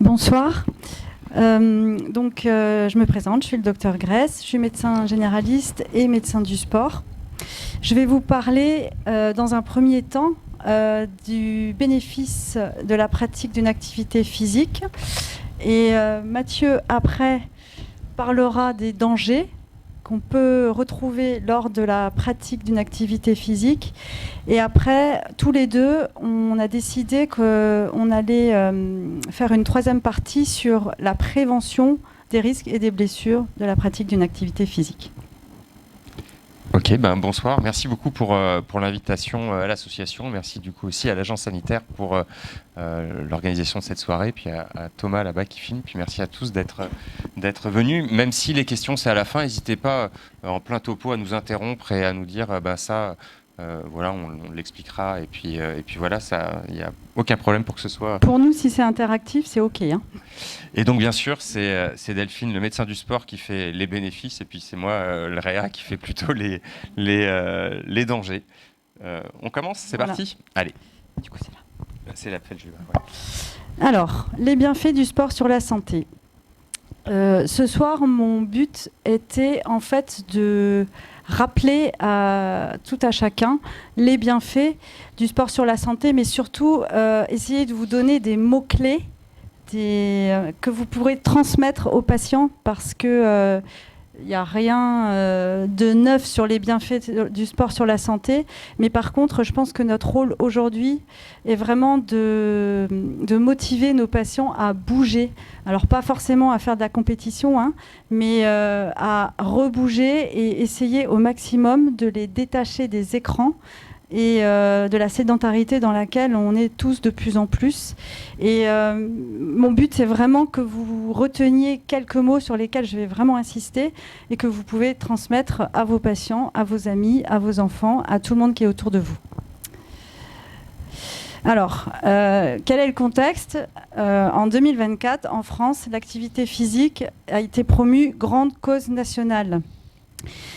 Bonsoir. Je me présente, je suis le docteur Grèce, je suis médecin généraliste et médecin du sport. Je vais vous parler dans un premier temps du bénéfice de la pratique d'une activité physique. Et Mathieu, après, parlera des dangers qu'on peut retrouver lors de la pratique d'une activité physique. Et après, tous les deux, on a décidé qu'on allait faire une troisième partie sur la prévention des risques et des blessures de la pratique d'une activité physique. Ok, bonsoir. Merci beaucoup pour l'invitation à l'association. Merci du coup aussi à l'agence sanitaire pour l'organisation de cette soirée, puis à Thomas là-bas qui filme. Puis merci à tous d'être venus. Même si les questions c'est à la fin, n'hésitez pas en plein topo à nous interrompre et à nous dire ça. Voilà, on l'expliquera et puis voilà, ça, il n'y a aucun problème pour que ce soit. Pour nous, si c'est interactif, c'est ok. Et donc bien sûr, c'est Delphine, le médecin du sport, qui fait les bénéfices, et puis c'est moi, le réa, qui fait plutôt les dangers. On commence, c'est voilà. Parti. Allez. Du coup, c'est là. C'est la fête, ouais. Alors, les bienfaits du sport sur la santé. Ce soir, mon but était en fait de rappeler à tout à chacun les bienfaits du sport sur la santé, mais surtout essayer de vous donner des mots-clés que vous pourrez transmettre aux patients, parce que il n'y a rien de neuf sur les bienfaits du sport sur la santé. Mais par contre, je pense que notre rôle aujourd'hui est vraiment de motiver nos patients à bouger. Alors pas forcément à faire de la compétition, mais à rebouger et essayer au maximum de les détacher des écrans et de la sédentarité dans laquelle on est tous de plus en plus. Et mon but, c'est vraiment que vous reteniez quelques mots sur lesquels je vais vraiment insister et que vous pouvez transmettre à vos patients, à vos amis, à vos enfants, à tout le monde qui est autour de vous. Alors, quel est le contexte ? En 2024, en France, l'activité physique a été promue grande cause nationale.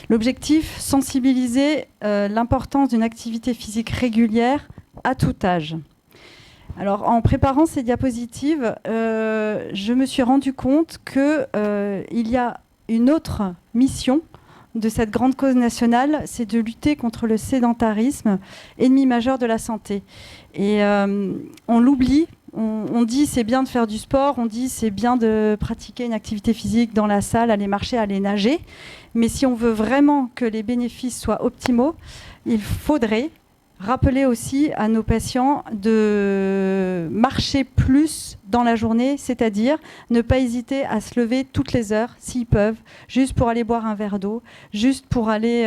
L'objectif, sensibiliser l'importance d'une activité physique régulière à tout âge. Alors, en préparant ces diapositives, je me suis rendu compte qu'il y a une autre mission de cette grande cause nationale, c'est de lutter contre le sédentarisme, ennemi majeur de la santé. Et on l'oublie. On dit c'est bien de faire du sport, on dit c'est bien de pratiquer une activité physique dans la salle, aller marcher, aller nager. Mais si on veut vraiment que les bénéfices soient optimaux, il faudrait rappeler aussi à nos patients de marcher plus dans la journée, c'est-à-dire ne pas hésiter à se lever toutes les heures, s'ils peuvent, juste pour aller boire un verre d'eau, juste pour aller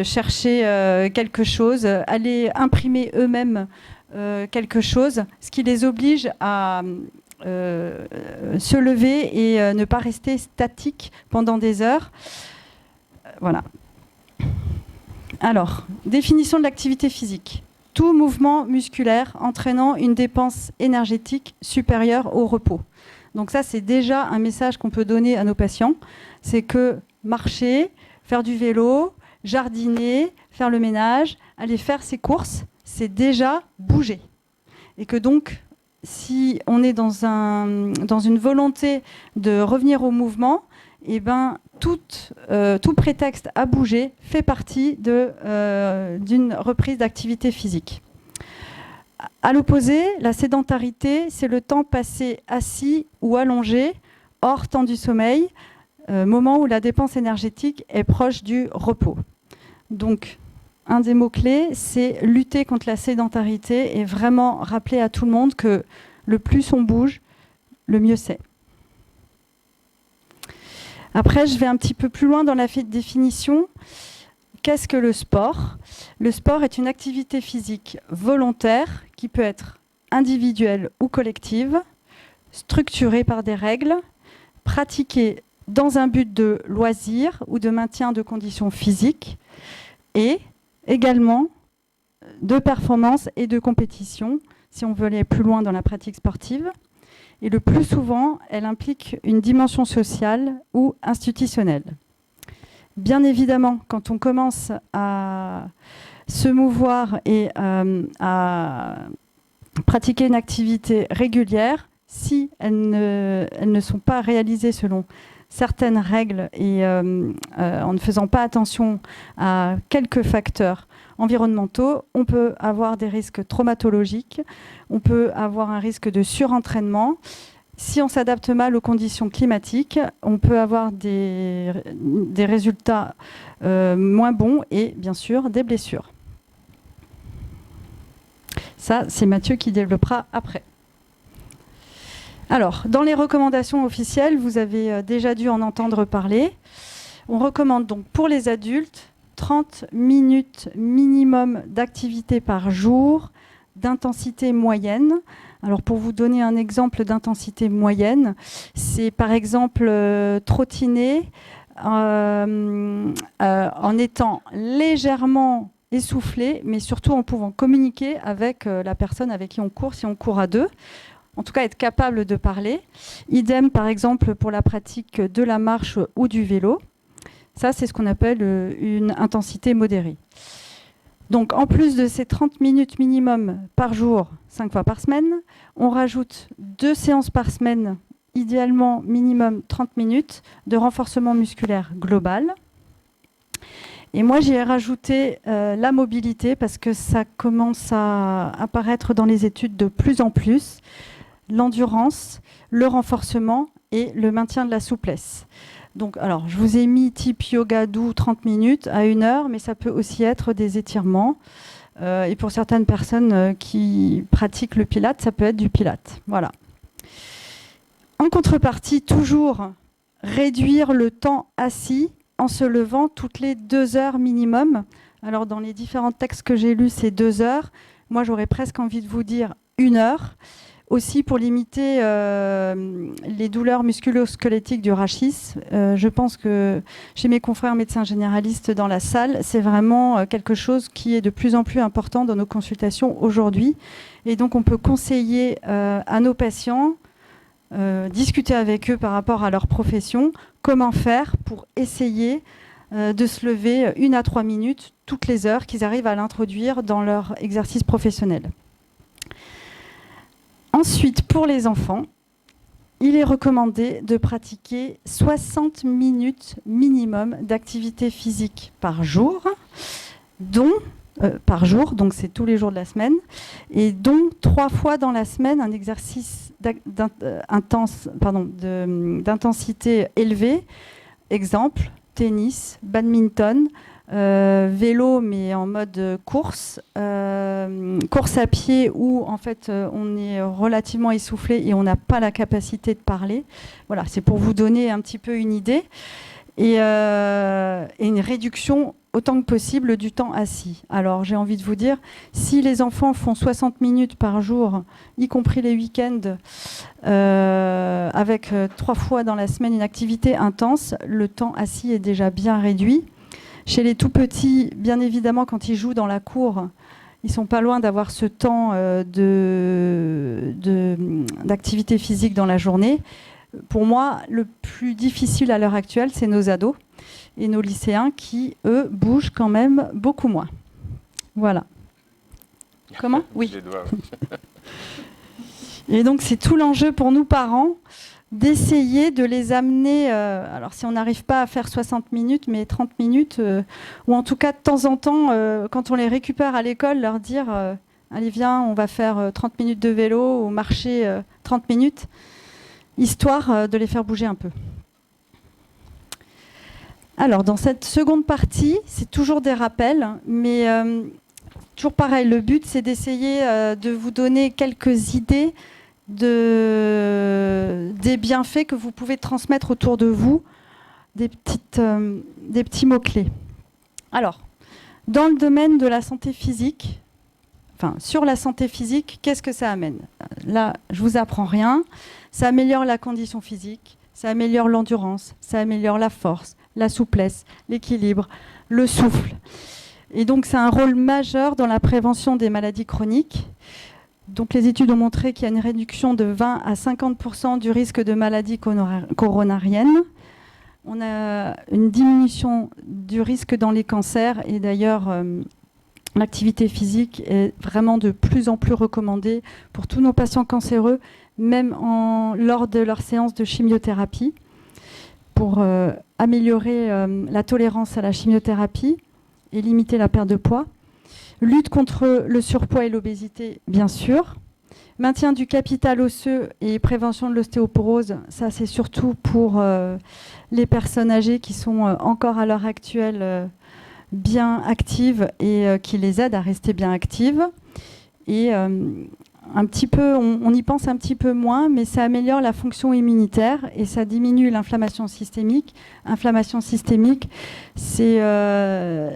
chercher quelque chose, aller imprimer eux-mêmes quelque chose, ce qui les oblige à se lever et ne pas rester statique pendant des heures. Voilà. Alors, définition de l'activité physique. Tout mouvement musculaire entraînant une dépense énergétique supérieure au repos. Donc ça, c'est déjà un message qu'on peut donner à nos patients. C'est que marcher, faire du vélo, jardiner, faire le ménage, aller faire ses courses, c'est déjà bouger. Et que donc, si on est dans une volonté de revenir au mouvement, eh ben, tout prétexte à bouger fait partie d'une reprise d'activité physique. À l'opposé, la sédentarité, c'est le temps passé assis ou allongé, hors temps du sommeil, moment où la dépense énergétique est proche du repos. Donc, un des mots-clés, c'est lutter contre la sédentarité et vraiment rappeler à tout le monde que le plus on bouge, le mieux c'est. Après, je vais un petit peu plus loin dans la définition. Qu'est-ce que le sport ? Le sport est une activité physique volontaire qui peut être individuelle ou collective, structurée par des règles, pratiquée dans un but de loisir ou de maintien de conditions physiques et également de performance et de compétition, si on veut aller plus loin dans la pratique sportive. Et le plus souvent, elle implique une dimension sociale ou institutionnelle. Bien évidemment, quand on commence à se mouvoir et à pratiquer une activité régulière, si elles ne sont pas réalisées selon certaines règles et en ne faisant pas attention à quelques facteurs environnementaux, on peut avoir des risques traumatologiques, on peut avoir un risque de surentraînement. Si on s'adapte mal aux conditions climatiques, on peut avoir des résultats moins bons et bien sûr des blessures. Ça, c'est Mathieu qui développera après. Alors, dans les recommandations officielles, vous avez déjà dû en entendre parler. On recommande donc pour les adultes 30 minutes minimum d'activité par jour, d'intensité moyenne. Alors, pour vous donner un exemple d'intensité moyenne, c'est par exemple trottiner en étant légèrement essoufflé, mais surtout en pouvant communiquer avec la personne avec qui on court, si on court à deux. En tout cas, être capable de parler. Idem, par exemple, pour la pratique de la marche ou du vélo. Ça, c'est ce qu'on appelle une intensité modérée. Donc, en plus de ces 30 minutes minimum par jour, 5 fois par semaine, on rajoute 2 séances par semaine, idéalement minimum 30 minutes, de renforcement musculaire global. Et moi, j'y ai rajouté la mobilité parce que ça commence à apparaître dans les études de plus en plus. L'endurance, le renforcement et le maintien de la souplesse. Donc, alors, je vous ai mis type yoga doux 30 minutes à 1 heure, mais ça peut aussi être des étirements. Et pour certaines personnes qui pratiquent le pilate, ça peut être du pilate. Voilà. En contrepartie, toujours réduire le temps assis en se levant toutes les 2 heures minimum. Alors, dans les différents textes que j'ai lus, c'est 2 heures. Moi, j'aurais presque envie de vous dire 1 heure. Aussi pour limiter les douleurs musculo-squelettiques du rachis. Je pense que chez mes confrères médecins généralistes dans la salle, c'est vraiment quelque chose qui est de plus en plus important dans nos consultations aujourd'hui. Et donc on peut conseiller à nos patients, discuter avec eux par rapport à leur profession, comment faire pour essayer de se lever 1 à 3 minutes toutes les heures qu'ils arrivent à l'introduire dans leur exercice professionnel. Ensuite, pour les enfants, il est recommandé de pratiquer 60 minutes minimum d'activité physique par jour, donc c'est tous les jours de la semaine, et dont 3 fois dans la semaine un exercice d'intensité élevée. Exemple, tennis, badminton, vélo mais en mode course, course à pied où en fait on est relativement essoufflé et on n'a pas la capacité de parler. Voilà, c'est pour vous donner un petit peu une idée et une réduction autant que possible du temps assis. Alors j'ai envie de vous dire, si les enfants font 60 minutes par jour, y compris les week-ends, avec 3 fois dans la semaine une activité intense, le temps assis est déjà bien réduit. Chez les tout petits, bien évidemment, quand ils jouent dans la cour, ils ne sont pas loin d'avoir ce temps d'activité physique dans la journée. Pour moi, le plus difficile à l'heure actuelle, c'est nos ados et nos lycéens qui, eux, bougent quand même beaucoup moins. Voilà. Comment ? Oui. Et donc, c'est tout l'enjeu pour nous parents d'essayer de les amener, alors si on n'arrive pas à faire 60 minutes, mais 30 minutes, ou en tout cas de temps en temps, quand on les récupère à l'école, leur dire allez viens, on va faire 30 minutes de vélo ou marcher 30 minutes, histoire de les faire bouger un peu. Alors dans cette seconde partie, c'est toujours des rappels, mais toujours pareil, le but c'est d'essayer de vous donner quelques idées des bienfaits que vous pouvez transmettre autour de vous, des petits mots-clés. Alors, dans le domaine de la santé physique, enfin, sur la santé physique, qu'est-ce que ça amène ? Là, je ne vous apprends rien. Ça améliore la condition physique, ça améliore l'endurance, ça améliore la force, la souplesse, l'équilibre, le souffle. Et donc, c'est un rôle majeur dans la prévention des maladies chroniques. Donc, les études ont montré qu'il y a une réduction de 20 à 50% du risque de maladies coronariennes. On a une diminution du risque dans les cancers et d'ailleurs, l'activité physique est vraiment de plus en plus recommandée pour tous nos patients cancéreux, même lors de leur séance de chimiothérapie, pour améliorer la tolérance à la chimiothérapie et limiter la perte de poids. Lutte contre le surpoids et l'obésité, bien sûr. Maintien du capital osseux et prévention de l'ostéoporose, ça c'est surtout pour les personnes âgées qui sont encore à l'heure actuelle bien actives et qui les aident à rester bien actives. Et un petit peu, on y pense un petit peu moins, mais ça améliore la fonction immunitaire et ça diminue l'inflammation systémique. Inflammation systémique, c'est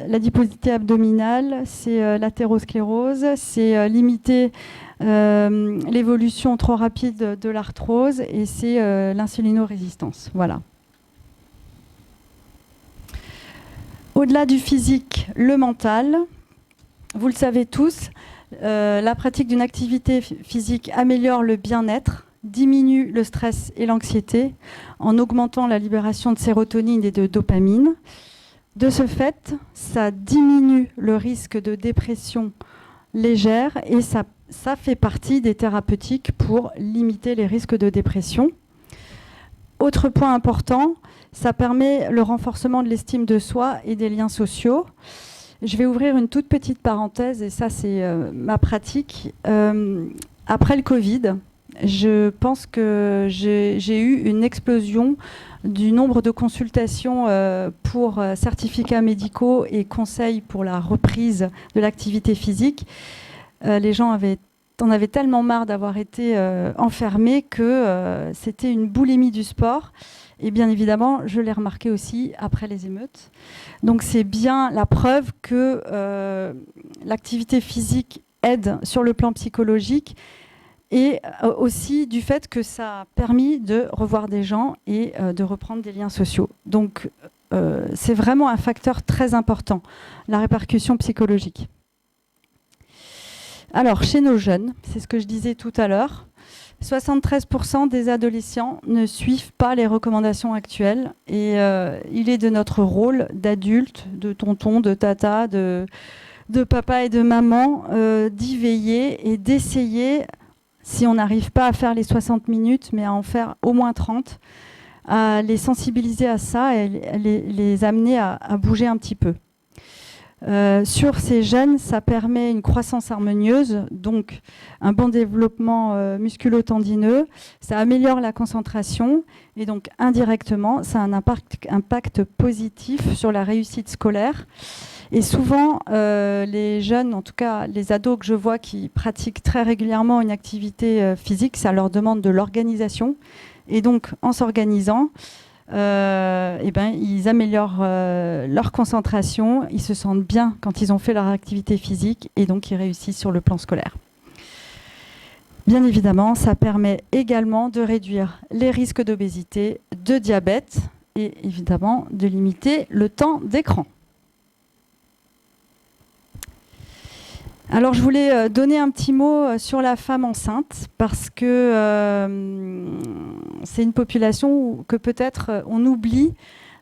l'adiposité abdominale, c'est l'athérosclérose, c'est limiter l'évolution trop rapide de l'arthrose et c'est l'insulinorésistance. Voilà. Au-delà du physique, le mental, vous le savez tous, la pratique d'une activité physique améliore le bien-être, diminue le stress et l'anxiété en augmentant la libération de sérotonine et de dopamine. De ce fait, ça diminue le risque de dépression légère et ça fait partie des thérapeutiques pour limiter les risques de dépression. Autre point important, ça permet le renforcement de l'estime de soi et des liens sociaux. Je vais ouvrir une toute petite parenthèse, et ça c'est ma pratique. Après le Covid, je pense que j'ai eu une explosion du nombre de consultations pour certificats médicaux et conseils pour la reprise de l'activité physique. Les gens en avaient tellement marre d'avoir été enfermés que c'était une boulimie du sport. Et bien évidemment, je l'ai remarqué aussi après les émeutes. Donc c'est bien la preuve que l'activité physique aide sur le plan psychologique et aussi du fait que ça a permis de revoir des gens et de reprendre des liens sociaux. Donc c'est vraiment un facteur très important, la répercussion psychologique. Alors chez nos jeunes, c'est ce que je disais tout à l'heure, 73% des adolescents ne suivent pas les recommandations actuelles et il est de notre rôle d'adultes, de tonton, de tata, de papa et de maman d'y veiller et d'essayer, si on n'arrive pas à faire les 60 minutes, mais à en faire au moins 30, à les sensibiliser à ça et les amener à bouger un petit peu. Sur ces jeunes, ça permet une croissance harmonieuse, donc un bon développement musculo-tendineux, ça améliore la concentration et donc indirectement, ça a un impact positif sur la réussite scolaire. Et souvent, les jeunes, en tout cas les ados que je vois qui pratiquent très régulièrement une activité physique, ça leur demande de l'organisation. Et donc, en s'organisant, ils améliorent leur concentration, ils se sentent bien quand ils ont fait leur activité physique et donc ils réussissent sur le plan scolaire. Bien évidemment, ça permet également de réduire les risques d'obésité, de diabète et évidemment de limiter le temps d'écran. Alors je voulais donner un petit mot sur la femme enceinte parce que c'est une population que peut-être on oublie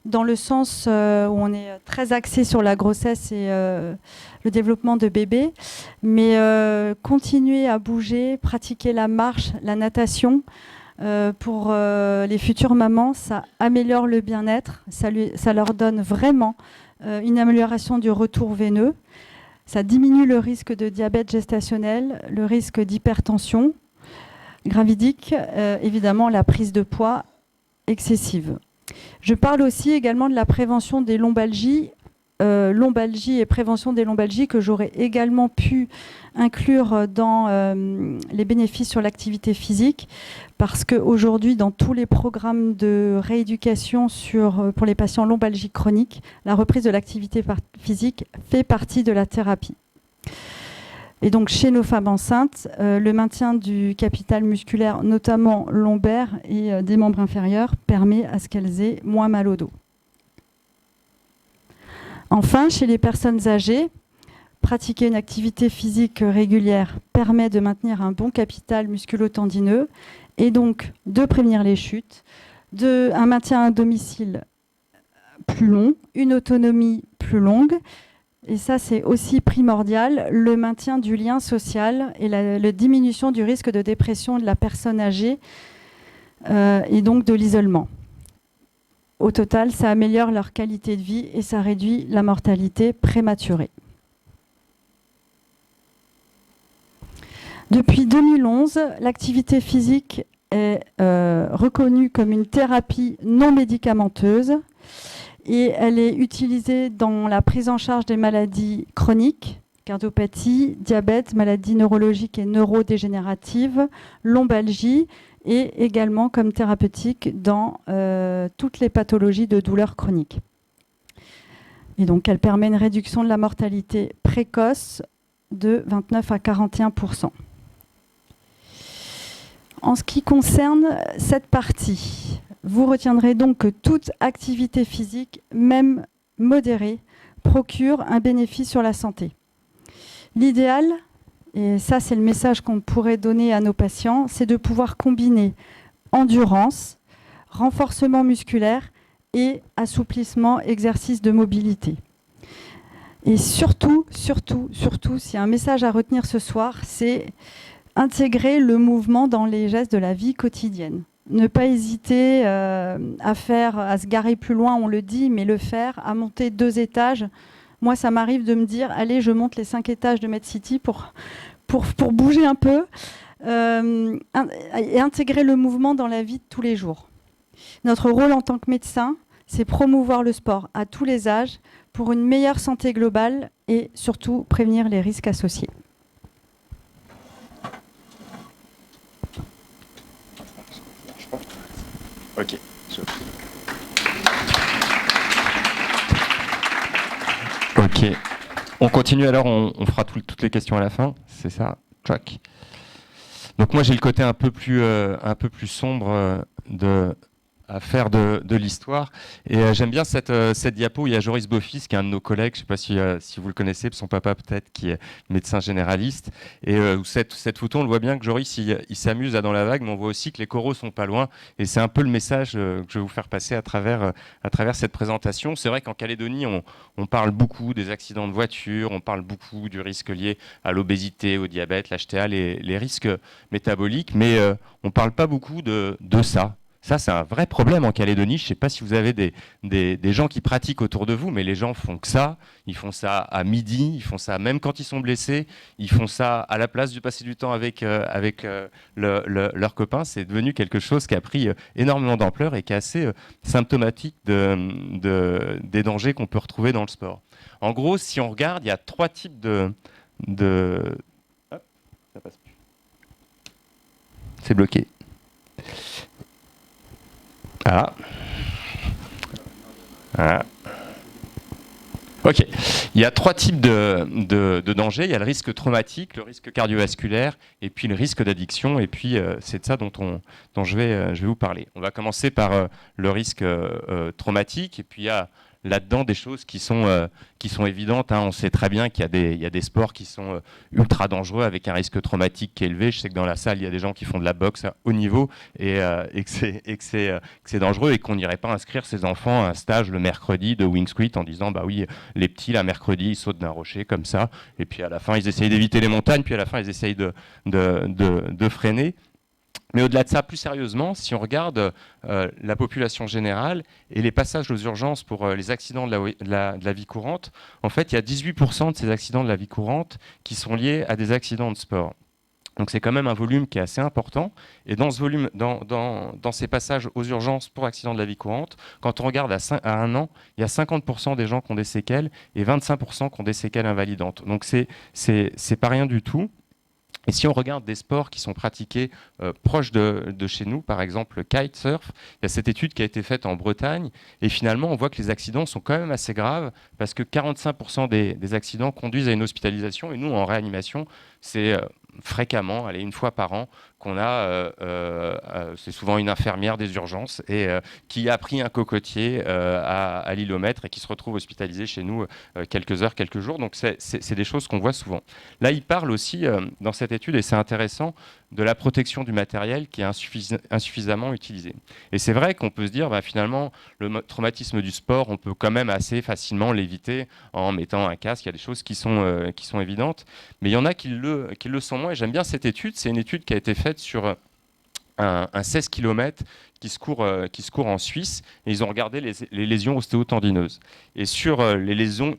dans le sens où on est très axé sur la grossesse et le développement de bébés. Mais continuer à bouger, pratiquer la marche, la natation, pour les futures mamans, ça améliore le bien-être, ça leur donne vraiment une amélioration du retour veineux. Ça diminue le risque de diabète gestationnel, le risque d'hypertension gravidique, évidemment la prise de poids excessive. Je parle aussi également de la prévention des lombalgies, lombalgie et prévention des lombalgies que j'aurais également pu inclure dans les bénéfices sur l'activité physique parce qu'aujourd'hui, dans tous les programmes de rééducation pour les patients lombalgiques chroniques, la reprise de l'activité physique fait partie de la thérapie. Et donc, chez nos femmes enceintes, le maintien du capital musculaire, notamment lombaire et des membres inférieurs, permet à ce qu'elles aient moins mal au dos. Enfin, chez les personnes âgées, pratiquer une activité physique régulière permet de maintenir un bon capital musculo-tendineux et donc de prévenir les chutes, un maintien à domicile plus long, une autonomie plus longue, et ça c'est aussi primordial, le maintien du lien social et la diminution du risque de dépression de la personne âgée et donc de l'isolement. Au total, ça améliore leur qualité de vie et ça réduit la mortalité prématurée. Depuis 2011, l'activité physique est reconnue comme une thérapie non médicamenteuse et elle est utilisée dans la prise en charge des maladies chroniques, cardiopathie, diabète, maladies neurologiques et neurodégénératives, lombalgie, et également comme thérapeutique dans toutes les pathologies de douleurs chroniques. Et donc, elle permet une réduction de la mortalité précoce de 29 à 41%. En ce qui concerne cette partie, vous retiendrez donc que toute activité physique, même modérée, procure un bénéfice sur la santé. L'idéal, et ça c'est le message qu'on pourrait donner à nos patients, c'est de pouvoir combiner endurance, renforcement musculaire et assouplissement, exercice de mobilité. Et surtout, s'il y a un message à retenir ce soir, c'est intégrer le mouvement dans les gestes de la vie quotidienne. Ne pas hésiter à se garer plus loin, on le dit, mais le faire, à monter 2 étages. Moi, ça m'arrive de me dire, allez, je monte les 5 étages de MedCity pour bouger un peu et intégrer le mouvement dans la vie de tous les jours. Notre rôle en tant que médecin, c'est promouvoir le sport à tous les âges pour une meilleure santé globale et surtout prévenir les risques associés. Ok. Ok. On continue alors, on fera toutes les questions à la fin, c'est ça, Jack. Donc moi j'ai le côté un peu plus sombre à faire de l'histoire. Et j'aime bien cette diapo où il y a Joris Beaufils, qui est un de nos collègues, je ne sais pas si vous le connaissez, son papa peut-être, qui est médecin généraliste. Et où cette photo, on le voit bien que Joris, il s'amuse dans la vague, mais on voit aussi que les coraux sont pas loin. Et c'est un peu le message que je vais vous faire passer à travers cette présentation. C'est vrai qu'en Calédonie, on parle beaucoup des accidents de voiture, on parle beaucoup du risque lié à l'obésité, au diabète, l'HTA, les risques métaboliques, mais on ne parle pas beaucoup de ça. Ça, c'est un vrai problème en Calédonie. Je ne sais pas si vous avez des gens qui pratiquent autour de vous, mais les gens font que ça. Ils font ça à midi, ils font ça même quand ils sont blessés. Ils font ça à la place de passer du temps avec leurs copains. C'est devenu quelque chose qui a pris énormément d'ampleur et qui est assez symptomatique des dangers qu'on peut retrouver dans le sport. En gros, si on regarde, il y a 3 types de... Hop, ça passe plus. C'est bloqué. Voilà. Ok. Il y a 3 types de dangers. Il y a le risque traumatique, le risque cardiovasculaire et puis le risque d'addiction. Et puis, c'est de ça dont je vais vous parler. On va commencer par le risque traumatique. Et puis, il y a là-dedans des choses qui sont évidentes. Hein. On sait très bien qu'il y a des sports qui sont ultra dangereux avec un risque traumatique qui est élevé. Je sais que dans la salle, il y a des gens qui font de la boxe à haut niveau et que c'est dangereux et qu'on n'irait pas inscrire ses enfants à un stage le mercredi de wing squat en disant bah oui, les petits, là, mercredi, ils sautent d'un rocher comme ça. Et puis à la fin, ils essayent d'éviter les montagnes. Puis à la fin, ils essayent de freiner. Mais au-delà de ça, plus sérieusement, si on regarde la population générale et les passages aux urgences pour les accidents de la vie courante, en fait, il y a 18% de ces accidents de la vie courante qui sont liés à des accidents de sport. Donc c'est quand même un volume qui est assez important. Et dans ce volume, dans ces passages aux urgences pour accidents de la vie courante, quand on regarde à 1 an, il y a 50% des gens qui ont des séquelles et 25% qui ont des séquelles invalidantes. Donc c'est pas rien du tout. Et si on regarde des sports qui sont pratiqués proches de chez nous, par exemple le kitesurf, il y a cette étude qui a été faite en Bretagne, et finalement on voit que les accidents sont quand même assez graves, parce que 45% des accidents conduisent à une hospitalisation, et nous en réanimation, c'est fréquemment, allez, une fois par an, qu'on a, c'est souvent une infirmière des urgences, et qui a pris un cocotier à l'îlomètre et qui se retrouve hospitalisée chez nous quelques heures, quelques jours. Donc c'est des choses qu'on voit souvent. Là, il parle aussi dans cette étude, et c'est intéressant, de la protection du matériel qui est insuffisamment utilisé. Et c'est vrai qu'on peut se dire, finalement, le traumatisme du sport, on peut quand même assez facilement l'éviter en mettant un casque. Il y a des choses qui sont évidentes, mais il y en a qui le sont moins. Et j'aime bien cette étude. C'est une étude qui a été faite sur un 16 km qui se court en Suisse, et ils ont regardé les lésions ostéotendineuses. Et sur les lésions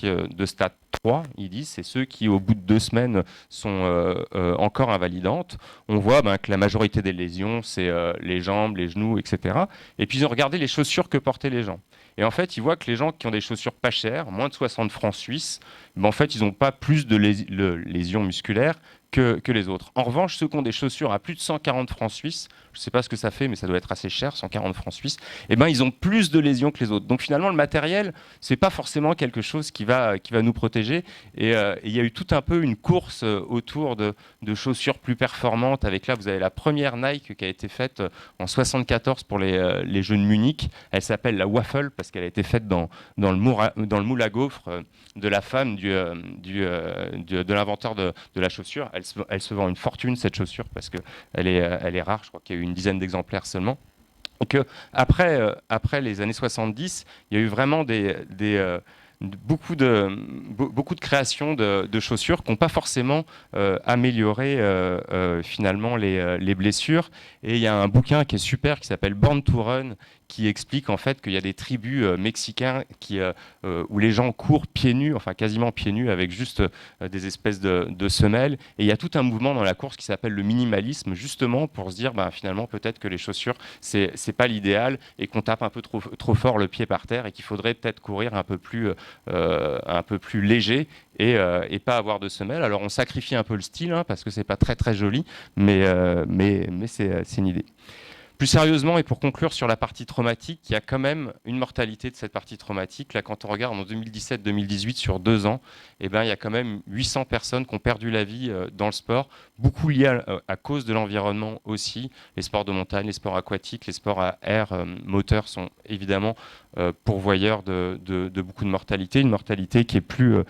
de stade 3, ils disent, c'est ceux qui, au bout de 2 semaines, sont encore invalidantes. On voit que la majorité des lésions, c'est les jambes, les genoux, etc. Et puis ils ont regardé les chaussures que portaient les gens. Et en fait, ils voient que les gens qui ont des chaussures pas chères, moins de 60 francs suisses, en fait, ils n'ont pas plus de lésions musculaires que les autres. En revanche, ceux qui ont des chaussures à plus de 140 francs suisses, je ne sais pas ce que ça fait, mais ça doit être assez cher, 140 francs suisses, ils ont plus de lésions que les autres. Donc finalement, le matériel, ce n'est pas forcément quelque chose qui va nous protéger. Et il y a eu tout un peu une course autour de chaussures plus performantes. Avec là, vous avez la première Nike qui a été faite en 74 pour les Jeux de Munich. Elle s'appelle la Waffle parce qu'elle a été faite dans le moule à gaufres de la femme de l'inventeur de la chaussure. Elle se vend une fortune, cette chaussure, parce qu'elle est rare. Je crois qu'il y a eu une dizaine d'exemplaires seulement. Donc, après les années 70, il y a eu vraiment beaucoup de créations de chaussures qui n'ont pas forcément amélioré finalement les blessures. Et il y a un bouquin qui est super qui s'appelle Born to Run, qui explique en fait qu'il y a des tribus mexicains où les gens courent pieds nus, enfin quasiment pieds nus, avec juste des espèces de semelles. Et il y a tout un mouvement dans la course qui s'appelle le minimalisme, justement pour se dire finalement peut-être que les chaussures c'est pas l'idéal, et qu'on tape un peu trop fort le pied par terre, et qu'il faudrait peut-être courir un peu plus léger et pas avoir de semelles. Alors on sacrifie un peu le style parce que c'est pas très très joli, mais c'est une idée. Plus sérieusement, et pour conclure sur la partie traumatique, il y a quand même une mortalité de cette partie traumatique. Là, quand on regarde en 2017-2018, sur 2 ans, il y a quand même 800 personnes qui ont perdu la vie dans le sport, beaucoup liés à cause de l'environnement aussi. Les sports de montagne, les sports aquatiques, les sports à air moteur sont évidemment pourvoyeurs de beaucoup de mortalité, une mortalité qui est plus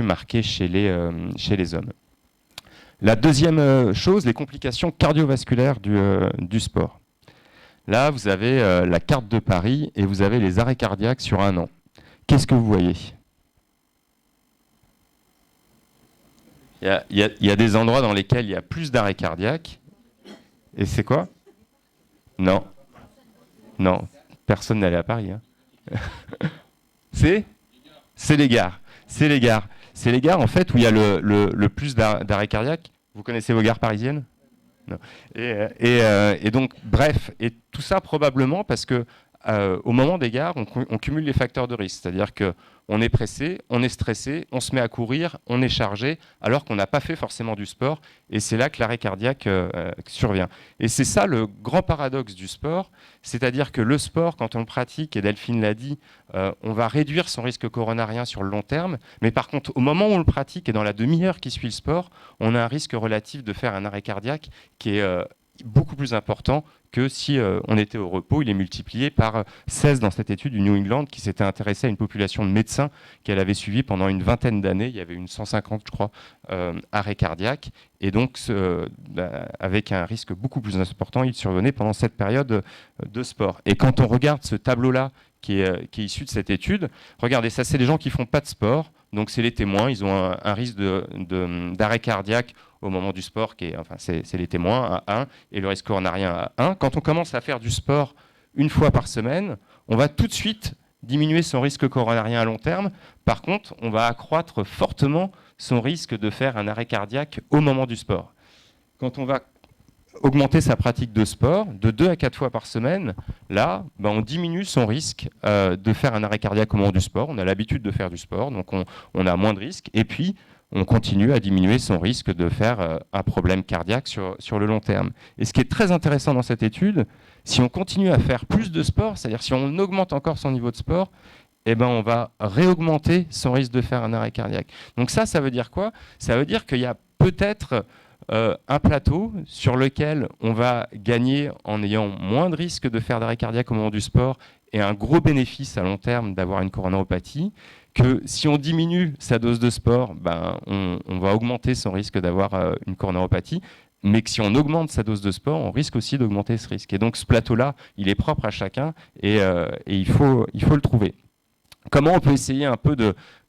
marquée chez les hommes. La deuxième chose, les complications cardiovasculaires du sport. Là, vous avez la carte de Paris et vous avez les arrêts cardiaques sur 1 an. Qu'est-ce que vous voyez ? Il y a des endroits dans lesquels il y a plus d'arrêts cardiaques. Et c'est quoi ? Non. Non, personne n'allait à Paris. C'est les gares. C'est les gares. C'est les gares, en fait, où il y a le plus d'arrêts cardiaques. Vous connaissez vos gares parisiennes ? Non. Et donc, bref, et tout ça probablement parce que au moment des gares, on cumule les facteurs de risque. C'est-à-dire qu'on est pressé, on est stressé, on se met à courir, on est chargé, alors qu'on n'a pas fait forcément du sport. Et c'est là que l'arrêt cardiaque survient. Et c'est ça le grand paradoxe du sport. C'est-à-dire que le sport, quand on le pratique, et Delphine l'a dit, on va réduire son risque coronarien sur le long terme. Mais par contre, au moment où on le pratique et dans la demi-heure qui suit le sport, on a un risque relatif de faire un arrêt cardiaque qui est beaucoup plus important que si on était au repos. Il est multiplié par 16 dans cette étude du New England qui s'était intéressée à une population de médecins qu'elle avait suivie pendant une vingtaine d'années. Il y avait une 150, je crois, arrêts cardiaques. Et donc, avec un risque beaucoup plus important, il survenait pendant cette période de sport. Et quand on regarde ce tableau-là qui est issu de cette étude, regardez, ça c'est des gens qui ne font pas de sport. Donc c'est les témoins, ils ont un risque d'arrêt cardiaque au moment du sport, c'est les témoins à 1 et le risque coronarien à 1. Quand on commence à faire du sport 1 fois par semaine, on va tout de suite diminuer son risque coronarien à long terme. Par contre, on va accroître fortement son risque de faire un arrêt cardiaque au moment du sport. Quand on va augmenter sa pratique de sport de 2 à 4 fois par semaine, là, on diminue son risque de faire un arrêt cardiaque au moment du sport. On a l'habitude de faire du sport, donc on a moins de risques. Et puis, on continue à diminuer son risque de faire un problème cardiaque sur le long terme. Et ce qui est très intéressant dans cette étude, si on continue à faire plus de sport, c'est-à-dire si on augmente encore son niveau de sport, on va réaugmenter son risque de faire un arrêt cardiaque. Donc ça veut dire quoi ? Ça veut dire qu'il y a peut-être un plateau sur lequel on va gagner en ayant moins de risques de faire d'arrêt cardiaque au moment du sport et un gros bénéfice à long terme d'avoir une coronaropathie, que si on diminue sa dose de sport, on va augmenter son risque d'avoir une coronaropathie, mais que si on augmente sa dose de sport, on risque aussi d'augmenter ce risque. Et donc ce plateau-là, il est propre à chacun et il faut le trouver. Comment on peut essayer un peu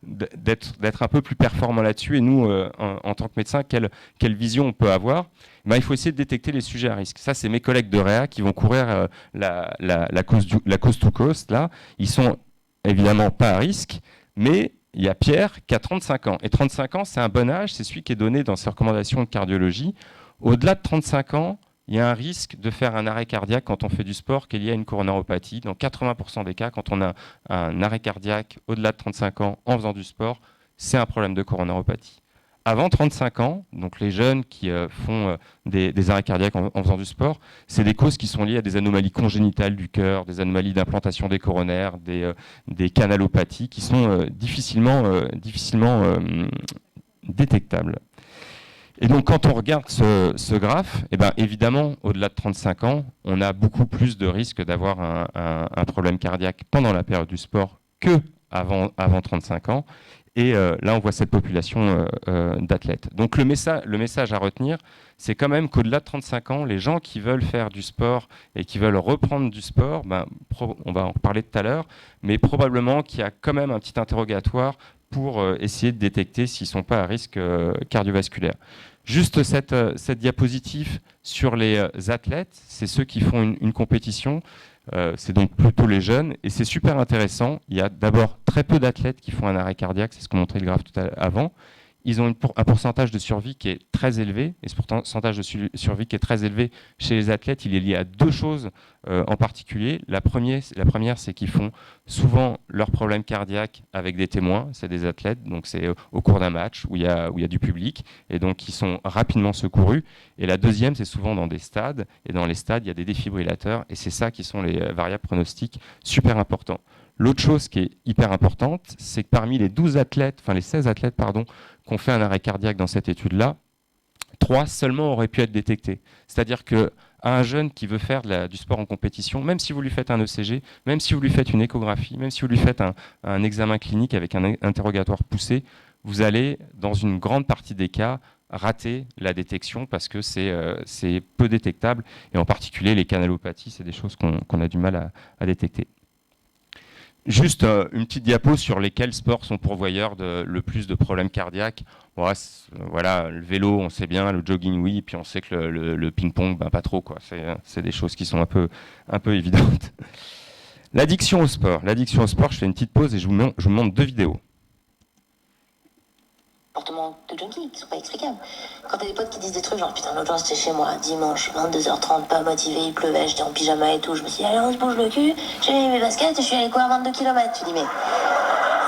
d'être un peu plus performant là-dessus, et nous, en tant que médecins, quelle vision on peut avoir? Il faut essayer de détecter les sujets à risque. Ça, c'est mes collègues de Réa qui vont courir la coast to coast. Là, ils sont évidemment pas à risque, mais il y a Pierre qui a 35 ans. Et 35 ans, c'est un bon âge, c'est celui qui est donné dans ses recommandations de cardiologie. Au-delà de 35 ans, il y a un risque de faire un arrêt cardiaque quand on fait du sport qui est lié à une coronaropathie. Dans 80% des cas, quand on a un arrêt cardiaque au-delà de 35 ans en faisant du sport, c'est un problème de coronaropathie. Avant 35 ans, donc les jeunes qui font des arrêts cardiaques en faisant du sport, c'est des causes qui sont liées à des anomalies congénitales du cœur, des anomalies d'implantation des coronaires, des canalopathies qui sont difficilement détectables. Et donc, quand on regarde ce graphe, évidemment, au-delà de 35 ans, on a beaucoup plus de risques d'avoir un problème cardiaque pendant la période du sport que avant 35 ans. Et là, on voit cette population d'athlètes. Donc, le message à retenir, c'est quand même qu'au-delà de 35 ans, les gens qui veulent faire du sport et qui veulent reprendre du sport, on va en reparler tout à l'heure, mais probablement qu'il y a quand même un petit interrogatoire pour essayer de détecter s'ils ne sont pas à risque cardiovasculaire. Juste cette diapositive sur les athlètes, c'est ceux qui font une compétition, c'est donc plutôt les jeunes, et c'est super intéressant. Il y a d'abord très peu d'athlètes qui font un arrêt cardiaque, c'est ce qu'on montrait le graphe tout avant. Ils ont un pourcentage de survie qui est très élevé, et ce pourcentage de survie qui est très élevé chez les athlètes, il est lié à deux choses en particulier. La première, c'est qu'ils font souvent leurs problèmes cardiaques avec des témoins, c'est des athlètes, donc c'est au cours d'un match où il y a du public, et donc ils sont rapidement secourus. Et la deuxième, c'est souvent dans des stades, et dans les stades, il y a des défibrillateurs, et c'est ça qui sont les variables pronostiques super importants. L'autre chose qui est hyper importante, c'est que parmi les 16 athlètes, qu'on fait un arrêt cardiaque dans cette étude-là, 3 seulement auraient pu être détectés. C'est-à-dire qu'à un jeune qui veut faire du sport en compétition, même si vous lui faites un ECG, même si vous lui faites une échographie, même si vous lui faites un examen clinique avec un interrogatoire poussé, vous allez, dans une grande partie des cas, rater la détection parce que c'est peu détectable. Et en particulier, les canalopathies, c'est des choses qu'on a du mal à détecter. Juste une petite diapo sur lesquels sports sont pourvoyeurs de le plus de problèmes cardiaques. Voilà, le vélo, on sait bien, le jogging, oui, puis on sait que le ping-pong, pas trop, quoi. C'est des choses qui sont un peu évidentes. L'addiction au sport. L'addiction au sport, je fais une petite pause et je vous montre 2 vidéos. Comportement de junkie qui sont pas explicables. Quand t'as des potes qui disent des trucs genre putain l'autre jour c'était chez moi, dimanche 22h30, pas motivé, il pleuvait, j'étais en pyjama et tout, je me suis dit allez on se bouge le cul, j'ai mis mes baskets et je suis allé courir 22 km. Tu dis mais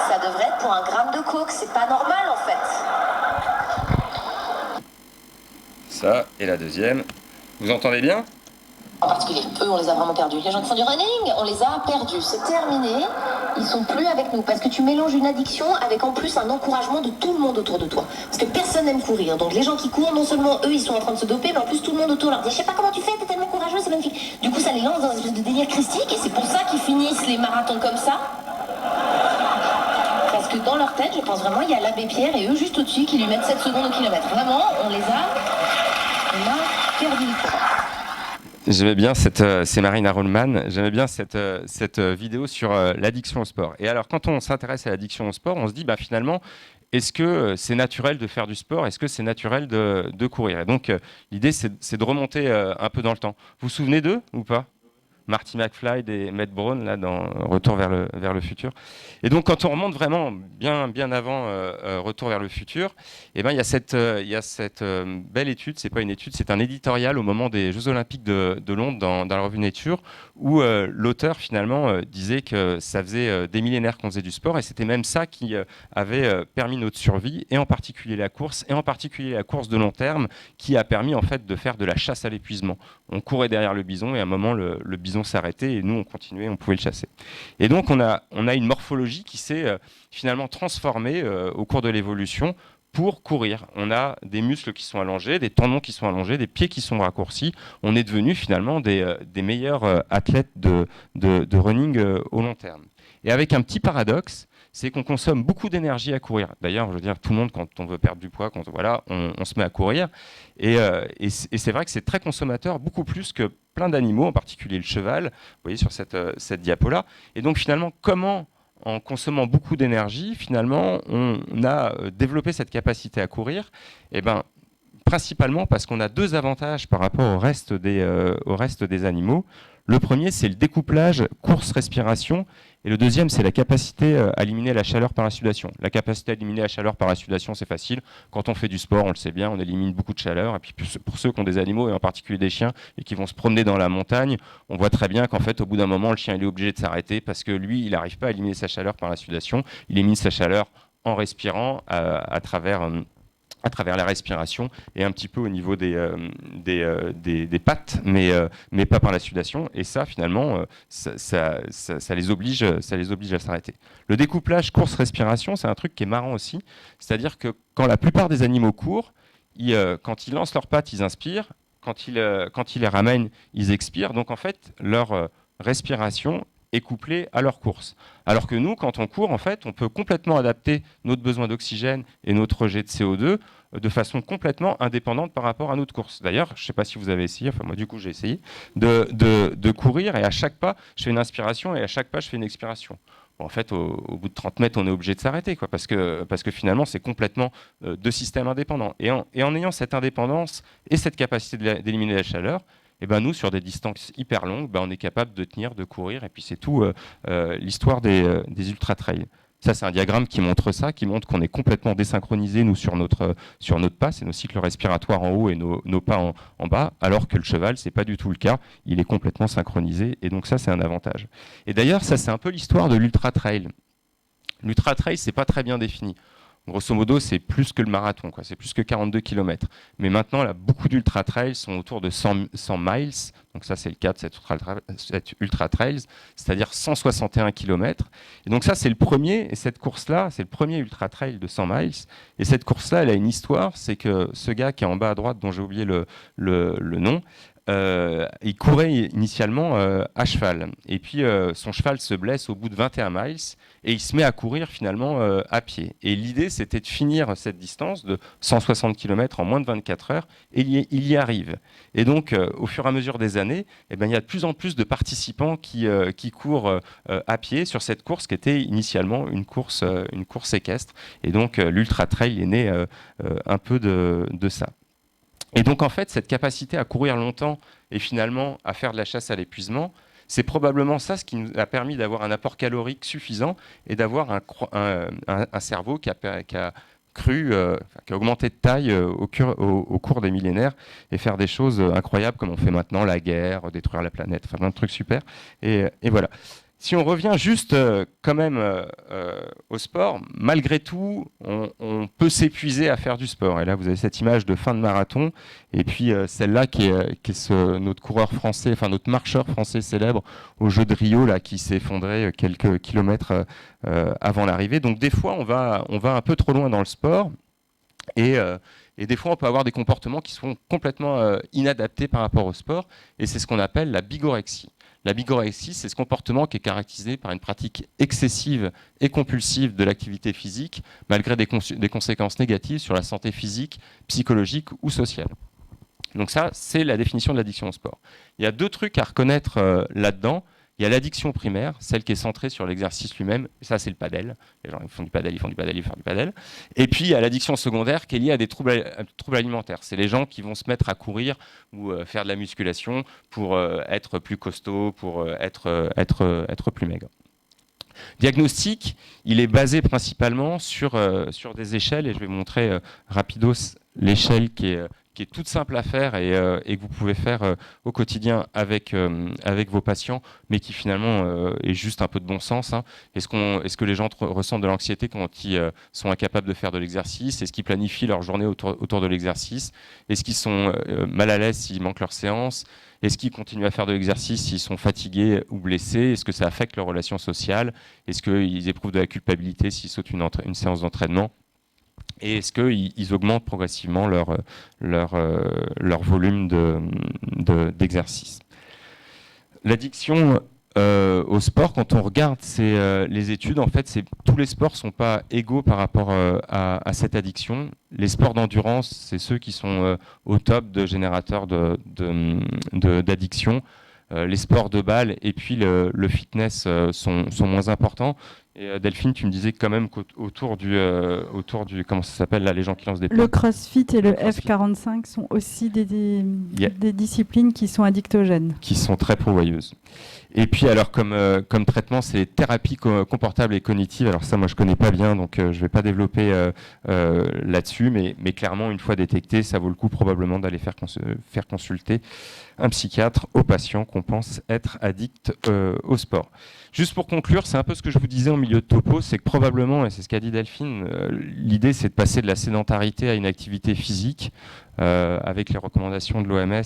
ça devrait être pour un gramme de coke, c'est pas normal en fait. Ça et la deuxième, vous entendez bien ? En particulier, eux, on les a vraiment perdus. Les gens qui font du running, on les a perdus. C'est terminé. Ils sont plus avec nous. Parce que tu mélanges une addiction avec en plus un encouragement de tout le monde autour de toi. Parce que personne n'aime courir. Donc les gens qui courent, non seulement eux, ils sont en train de se doper, mais en plus tout le monde autour leur dit « Je sais pas comment tu fais, t'es tellement courageux, c'est magnifique. » Du coup, ça les lance dans une espèce de délire christique. Et c'est pour ça qu'ils finissent les marathons comme ça. Parce que dans leur tête, je pense vraiment, il y a l'abbé Pierre et eux juste au-dessus qui lui mettent 7 secondes au kilomètre. Vraiment, on a perdu le temps. J'aimais bien c'est Marina Rollman, j'aimais bien cette vidéo sur l'addiction au sport. Et alors, quand on s'intéresse à l'addiction au sport, on se dit, finalement, est-ce que c'est naturel de faire du sport? Est-ce que c'est naturel de courir? Et donc, l'idée, c'est de remonter un peu dans le temps. Vous vous souvenez d'eux ou pas? Marty McFly et Matt Brown, là, dans Retour vers le futur. Et donc, quand on remonte vraiment bien avant Retour vers le futur, il y a cette belle étude, c'est pas une étude, c'est un éditorial au moment des Jeux Olympiques de Londres dans la revue Nature, où l'auteur, finalement, disait que ça faisait des millénaires qu'on faisait du sport, et c'était même ça qui avait permis notre survie, et en particulier la course de long terme, qui a permis, en fait, de faire de la chasse à l'épuisement. On courait derrière le bison, et à un moment, le bison s'arrêtait et nous on continuait, on pouvait le chasser. Et donc on a une morphologie qui s'est finalement transformée au cours de l'évolution pour courir. On a des muscles qui sont allongés, des tendons qui sont allongés, des pieds qui sont raccourcis. On est devenu finalement des meilleurs athlètes de running au long terme. Et avec un petit paradoxe, c'est qu'on consomme beaucoup d'énergie à courir. D'ailleurs, je veux dire, tout le monde, quand on veut perdre du poids, on se met à courir. Et c'est vrai que c'est très consommateur, beaucoup plus que plein d'animaux, en particulier le cheval, vous voyez sur cette diapo-là. Et donc finalement, comment, en consommant beaucoup d'énergie, finalement, on a développé cette capacité à courir? Eh ben, principalement parce qu'on a deux avantages par rapport au reste des animaux. Le premier, c'est le découplage course-respiration, et le deuxième, c'est la capacité à éliminer la chaleur par la sudation. La capacité à éliminer la chaleur par la sudation, c'est facile. Quand on fait du sport, on le sait bien, on élimine beaucoup de chaleur. Et puis pour ceux qui ont des animaux, et en particulier des chiens, et qui vont se promener dans la montagne, on voit très bien qu'en fait, au bout d'un moment, le chien il est obligé de s'arrêter parce que lui, il n'arrive pas à éliminer sa chaleur par la sudation. Il élimine sa chaleur en respirant à travers la respiration et un petit peu au niveau des pattes, mais pas par la sudation. Et ça, finalement, ça les oblige à s'arrêter. Le découplage course-respiration, c'est un truc qui est marrant aussi. C'est-à-dire que quand la plupart des animaux courent, quand ils lancent leurs pattes, ils inspirent. Quand ils les ramènent, ils expirent. Donc, en fait, leur respiration est couplée à leur course. Alors que nous, quand on court, en fait, on peut complètement adapter notre besoin d'oxygène et notre rejet de CO2 de façon complètement indépendante par rapport à notre course. D'ailleurs, je ne sais pas si vous avez essayé, enfin moi du coup j'ai essayé, de courir, et à chaque pas, je fais une inspiration et à chaque pas, je fais une expiration. Bon, en fait, au bout de 30 mètres, on est obligé de s'arrêter, quoi, parce que finalement, c'est complètement deux systèmes indépendants. Et en ayant cette indépendance et cette capacité d'éliminer la chaleur, et ben nous, sur des distances hyper longues, on est capable de tenir, de courir, et puis c'est tout l'histoire des ultra-trails. Ça, c'est un diagramme qui montre ça, qui montre qu'on est complètement désynchronisé, nous, sur notre pas, c'est nos cycles respiratoires en haut et nos pas en bas, alors que le cheval, c'est pas du tout le cas, il est complètement synchronisé, et donc ça, c'est un avantage. Et d'ailleurs, ça, c'est un peu l'histoire de l'ultra-trail. L'ultra-trail, c'est pas très bien défini. Grosso modo, c'est plus que le marathon, quoi. C'est plus que 42 km. Mais maintenant, là, beaucoup d'ultra-trails sont autour de 100 miles. Donc ça, c'est le cas de cette ultra-trails, c'est-à-dire 161 km. Et donc ça, c'est le premier. Et cette course-là, c'est le premier ultra-trail de 100 miles. Et cette course-là, elle a une histoire. C'est que ce gars qui est en bas à droite, dont j'ai oublié le nom, il courait initialement à cheval. Et puis, son cheval se blesse au bout de 21 miles. Et il se met à courir finalement à pied. Et l'idée, c'était de finir cette distance de 160 km en moins de 24 heures. Et il y arrive. Et donc, au fur et à mesure des années, il y a de plus en plus de participants qui courent à pied sur cette course qui était initialement une course équestre. Et donc, l'ultra-trail est né un peu de ça. Et donc, en fait, cette capacité à courir longtemps et finalement à faire de la chasse à l'épuisement, c'est probablement ça ce qui nous a permis d'avoir un apport calorique suffisant et d'avoir un cerveau qui a augmenté de taille au cours des millénaires et faire des choses incroyables comme on fait maintenant, la guerre, détruire la planète, enfin plein de trucs super. Et voilà. Si on revient juste quand même au sport, malgré tout, on peut s'épuiser à faire du sport. Et là, vous avez cette image de fin de marathon, et puis celle-là qui est notre coureur français, enfin notre marcheur français célèbre au Jeux de Rio, là, qui s'est effondré quelques kilomètres avant l'arrivée. Donc des fois, on va un peu trop loin dans le sport, et des fois, on peut avoir des comportements qui sont complètement inadaptés par rapport au sport, et c'est ce qu'on appelle la bigorexie. La bigorexie, c'est ce comportement qui est caractérisé par une pratique excessive et compulsive de l'activité physique, malgré des conséquences négatives sur la santé physique, psychologique ou sociale. Donc ça, c'est la définition de l'addiction au sport. Il y a deux trucs à reconnaître là-dedans. Il y a l'addiction primaire, celle qui est centrée sur l'exercice lui-même. Ça, c'est le padel. Les gens ils font du padel. Et puis, il y a l'addiction secondaire qui est liée à des troubles alimentaires. C'est les gens qui vont se mettre à courir ou faire de la musculation pour être plus costaud, pour être plus maigre. Diagnostic, il est basé principalement sur des échelles. Et je vais montrer rapidos l'échelle qui est toute simple à faire et que vous pouvez faire au quotidien avec vos patients, mais qui finalement est juste un peu de bon sens. Hein. Est-ce que les gens ressentent de l'anxiété quand ils sont incapables de faire de l'exercice? Est-ce qu'ils planifient leur journée autour de l'exercice? Est-ce qu'ils sont mal à l'aise s'ils manquent leur séance? Est-ce qu'ils continuent à faire de l'exercice s'ils sont fatigués ou blessés? Est-ce que ça affecte leurs relations sociales? Est-ce qu'ils éprouvent de la culpabilité s'ils sautent une séance d'entraînement? et est-ce qu'ils augmentent progressivement leur volume d'exercice. L'addiction au sport, quand on regarde les études, en fait, tous les sports ne sont pas égaux par rapport à cette addiction. Les sports d'endurance, c'est ceux qui sont au top de générateurs d'addiction. Les sports de balle et puis le fitness sont moins importants. Et Delphine, tu me disais quand même qu'autour du comment ça s'appelle là, les gens qui lancent des poids. Le CrossFit et le F45 sont aussi des disciplines qui sont addictogènes. Qui sont très pourvoyeuses. Et puis alors comme traitement, c'est les thérapies comportables et cognitives. Alors ça, moi je connais pas bien, donc je vais pas développer là-dessus, mais clairement une fois détecté, ça vaut le coup probablement d'aller faire consulter un psychiatre aux patients qu'on pense être addicts au sport. Juste pour conclure, c'est un peu ce que je vous disais en milieu de topo, c'est que probablement, et c'est ce qu'a dit Delphine, l'idée c'est de passer de la sédentarité à une activité physique, avec les recommandations de l'OMS,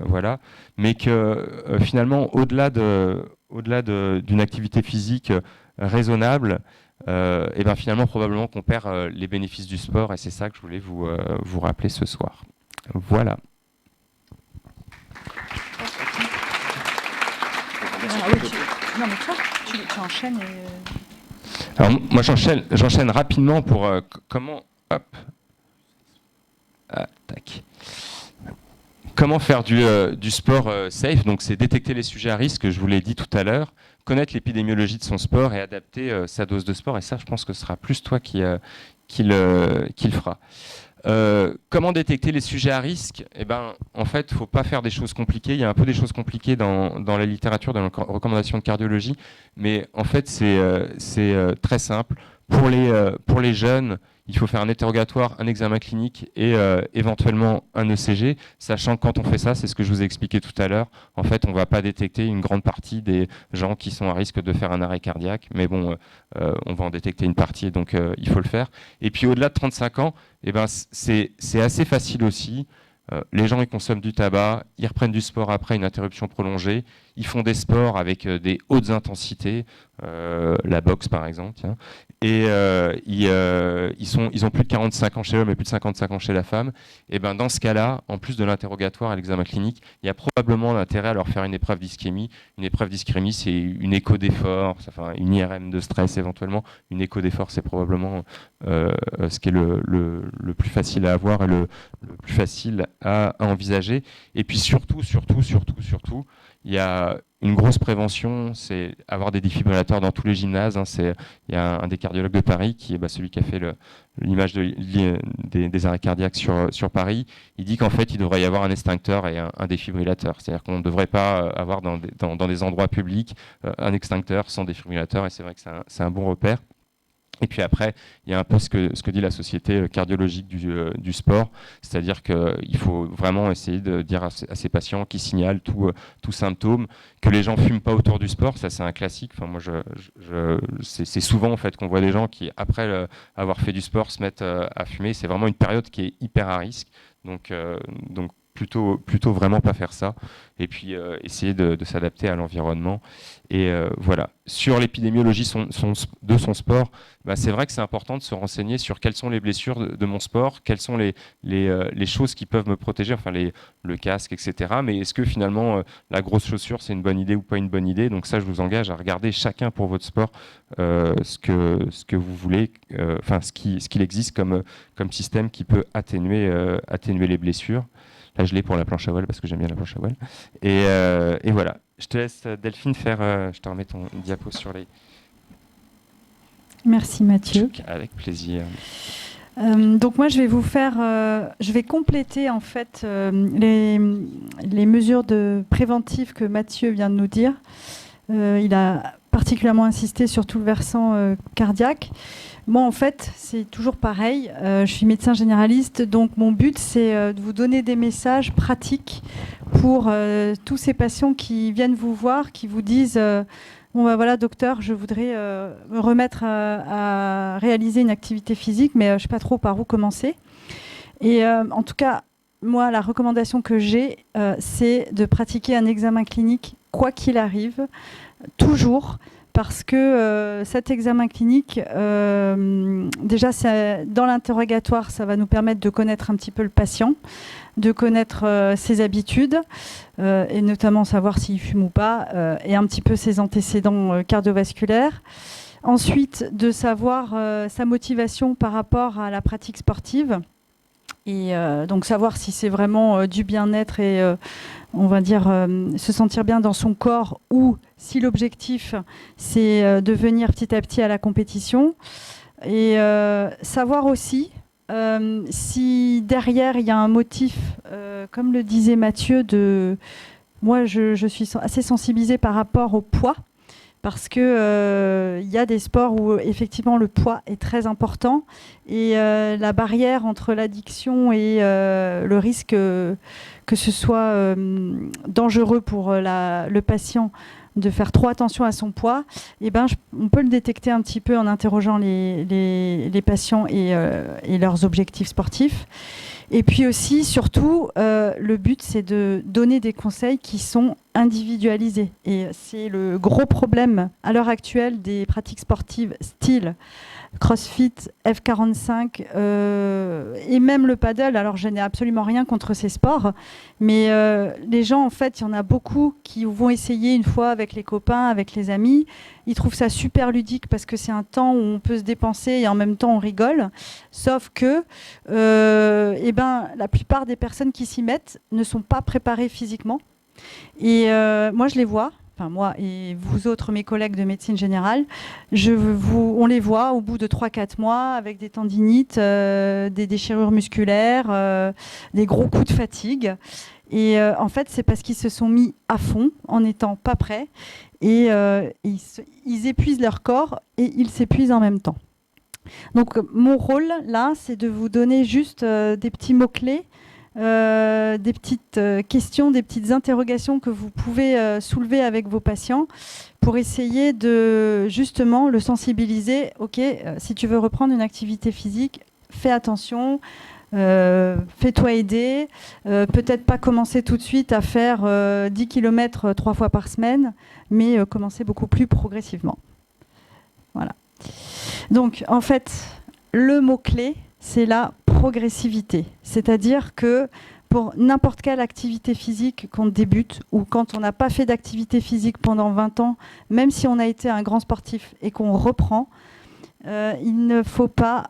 voilà, mais que finalement, au-delà d'une activité physique raisonnable, et ben finalement probablement qu'on perd les bénéfices du sport, et c'est ça que je voulais vous rappeler ce soir. Voilà. Non mais toi, tu enchaînes Alors moi j'enchaîne rapidement pour comment... Hop. Ah, tac. Comment faire du sport safe? Donc c'est détecter les sujets à risque, je vous l'ai dit tout à l'heure, connaître l'épidémiologie de son sport et adapter sa dose de sport. Et ça, je pense que ce sera plus toi qui le fera. Comment détecter les sujets à risque? Eh ben, en fait, il ne faut pas faire des choses compliquées. Il y a un peu des choses compliquées dans la littérature, dans les recommandations de cardiologie, mais en fait, c'est très simple. Pour les jeunes, il faut faire un interrogatoire, un examen clinique et éventuellement un ECG, sachant que quand on fait ça, c'est ce que je vous ai expliqué tout à l'heure, en fait, on ne va pas détecter une grande partie des gens qui sont à risque de faire un arrêt cardiaque, mais bon, on va en détecter une partie, donc il faut le faire. Et puis au-delà de 35 ans, eh ben, c'est assez facile aussi. Les gens, ils consomment du tabac, ils reprennent du sport après une interruption prolongée, ils font des sports avec des hautes intensités, la boxe par exemple, tiens, et ils ont plus de 45 ans chez l'homme et plus de 55 ans chez la femme. Et ben dans ce cas-là, en plus de l'interrogatoire et l'examen clinique, il y a probablement l'intérêt à leur faire une épreuve d'ischémie. Une épreuve d'ischémie, c'est une écho d'effort, enfin une IRM de stress éventuellement. Une écho d'effort, c'est probablement ce qui est le plus facile à avoir et le plus facile à envisager. Et puis surtout, il y a une grosse prévention, c'est avoir des défibrillateurs dans tous les gymnases. Il y a un des cardiologues de Paris, qui est celui qui a fait l'image des arrêts cardiaques sur Paris. Il dit qu'en fait, il devrait y avoir un extincteur et un défibrillateur. C'est-à-dire qu'on ne devrait pas avoir dans des endroits publics un extincteur sans défibrillateur, et c'est vrai que c'est un bon repère. Et puis après, il y a un peu ce que dit la Société cardiologique du sport, c'est-à-dire qu'il faut vraiment essayer de dire à ces patients qui signalent tout symptôme que les gens fument pas autour du sport. Ça, c'est un classique. Enfin, moi, c'est souvent en fait qu'on voit des gens qui, après avoir fait du sport, se mettent à fumer. C'est vraiment une période qui est hyper à risque. Donc plutôt vraiment pas faire ça, et puis essayer de s'adapter à l'environnement. Et voilà. Sur l'épidémiologie de son sport, c'est vrai que c'est important de se renseigner sur quelles sont les blessures de mon sport, quelles sont les choses qui peuvent me protéger, enfin le casque, etc. Mais est-ce que finalement la grosse chaussure, c'est une bonne idée ou pas une bonne idée? Donc ça, je vous engage à regarder chacun pour votre sport ce que vous voulez, enfin ce qu'il existe comme système qui peut atténuer les blessures. Là, je l'ai pour la planche à voile parce que j'aime bien la planche à voile. Et voilà. Je te laisse, Delphine, je te remets ton diapo sur les... Merci, Mathieu. Avec plaisir. Donc moi, je vais compléter en fait les mesures préventives que Mathieu vient de nous dire. Il a particulièrement insisté sur tout le versant cardiaque. Moi, en fait, c'est toujours pareil. Je suis médecin généraliste, donc mon but, c'est de vous donner des messages pratiques pour tous ces patients qui viennent vous voir, qui vous disent bon, voilà, docteur, je voudrais me remettre à réaliser une activité physique, mais je ne sais pas trop par où commencer. Et en tout cas, moi, la recommandation que j'ai, c'est de pratiquer un examen clinique, quoi qu'il arrive, toujours, parce que cet examen clinique, déjà dans l'interrogatoire, ça va nous permettre de connaître un petit peu le patient, de connaître ses habitudes, et notamment savoir s'il fume ou pas, et un petit peu ses antécédents cardiovasculaires. Ensuite, de savoir sa motivation par rapport à la pratique sportive. Et donc savoir si c'est vraiment du bien-être et on va dire se sentir bien dans son corps, ou si l'objectif c'est de venir petit à petit à la compétition. Et savoir aussi si derrière il y a un motif, comme le disait Mathieu, moi je suis assez sensibilisée par rapport au poids. Parce que y a des sports où effectivement le poids est très important, et la barrière entre l'addiction et le risque que ce soit dangereux pour le patient de faire trop attention à son poids, on peut le détecter un petit peu en interrogeant les patients et leurs objectifs sportifs. Et puis aussi, surtout, le but, c'est de donner des conseils qui sont individualisés. Et c'est le gros problème à l'heure actuelle des pratiques sportives style CrossFit, F45 et même le paddle. Alors, je n'ai absolument rien contre ces sports, mais les gens, en fait, il y en a beaucoup qui vont essayer une fois avec les copains, avec les amis. Ils trouvent ça super ludique parce que c'est un temps où on peut se dépenser et en même temps on rigole. Sauf que la plupart des personnes qui s'y mettent ne sont pas préparées physiquement. Et moi, je les vois. Enfin, moi et vous autres, mes collègues de médecine générale, on les voit au bout de 3-4 mois avec des tendinites, des déchirures musculaires, des gros coups de fatigue. Et en fait, c'est parce qu'ils se sont mis à fond en n'étant pas prêts. Et ils épuisent leur corps et ils s'épuisent en même temps. Donc mon rôle, là, c'est de vous donner juste des petits mots-clés, des petites questions, des petites interrogations que vous pouvez soulever avec vos patients pour essayer de justement le sensibiliser. Ok, si tu veux reprendre une activité physique, fais attention, fais-toi aider, peut-être pas commencer tout de suite à faire 10 km 3 fois par semaine, mais commencer beaucoup plus progressivement. Voilà. Donc en fait, le mot-clé, c'est la progressivité. C'est-à-dire que pour n'importe quelle activité physique qu'on débute, ou quand on n'a pas fait d'activité physique pendant 20 ans, même si on a été un grand sportif et qu'on reprend, il ne faut pas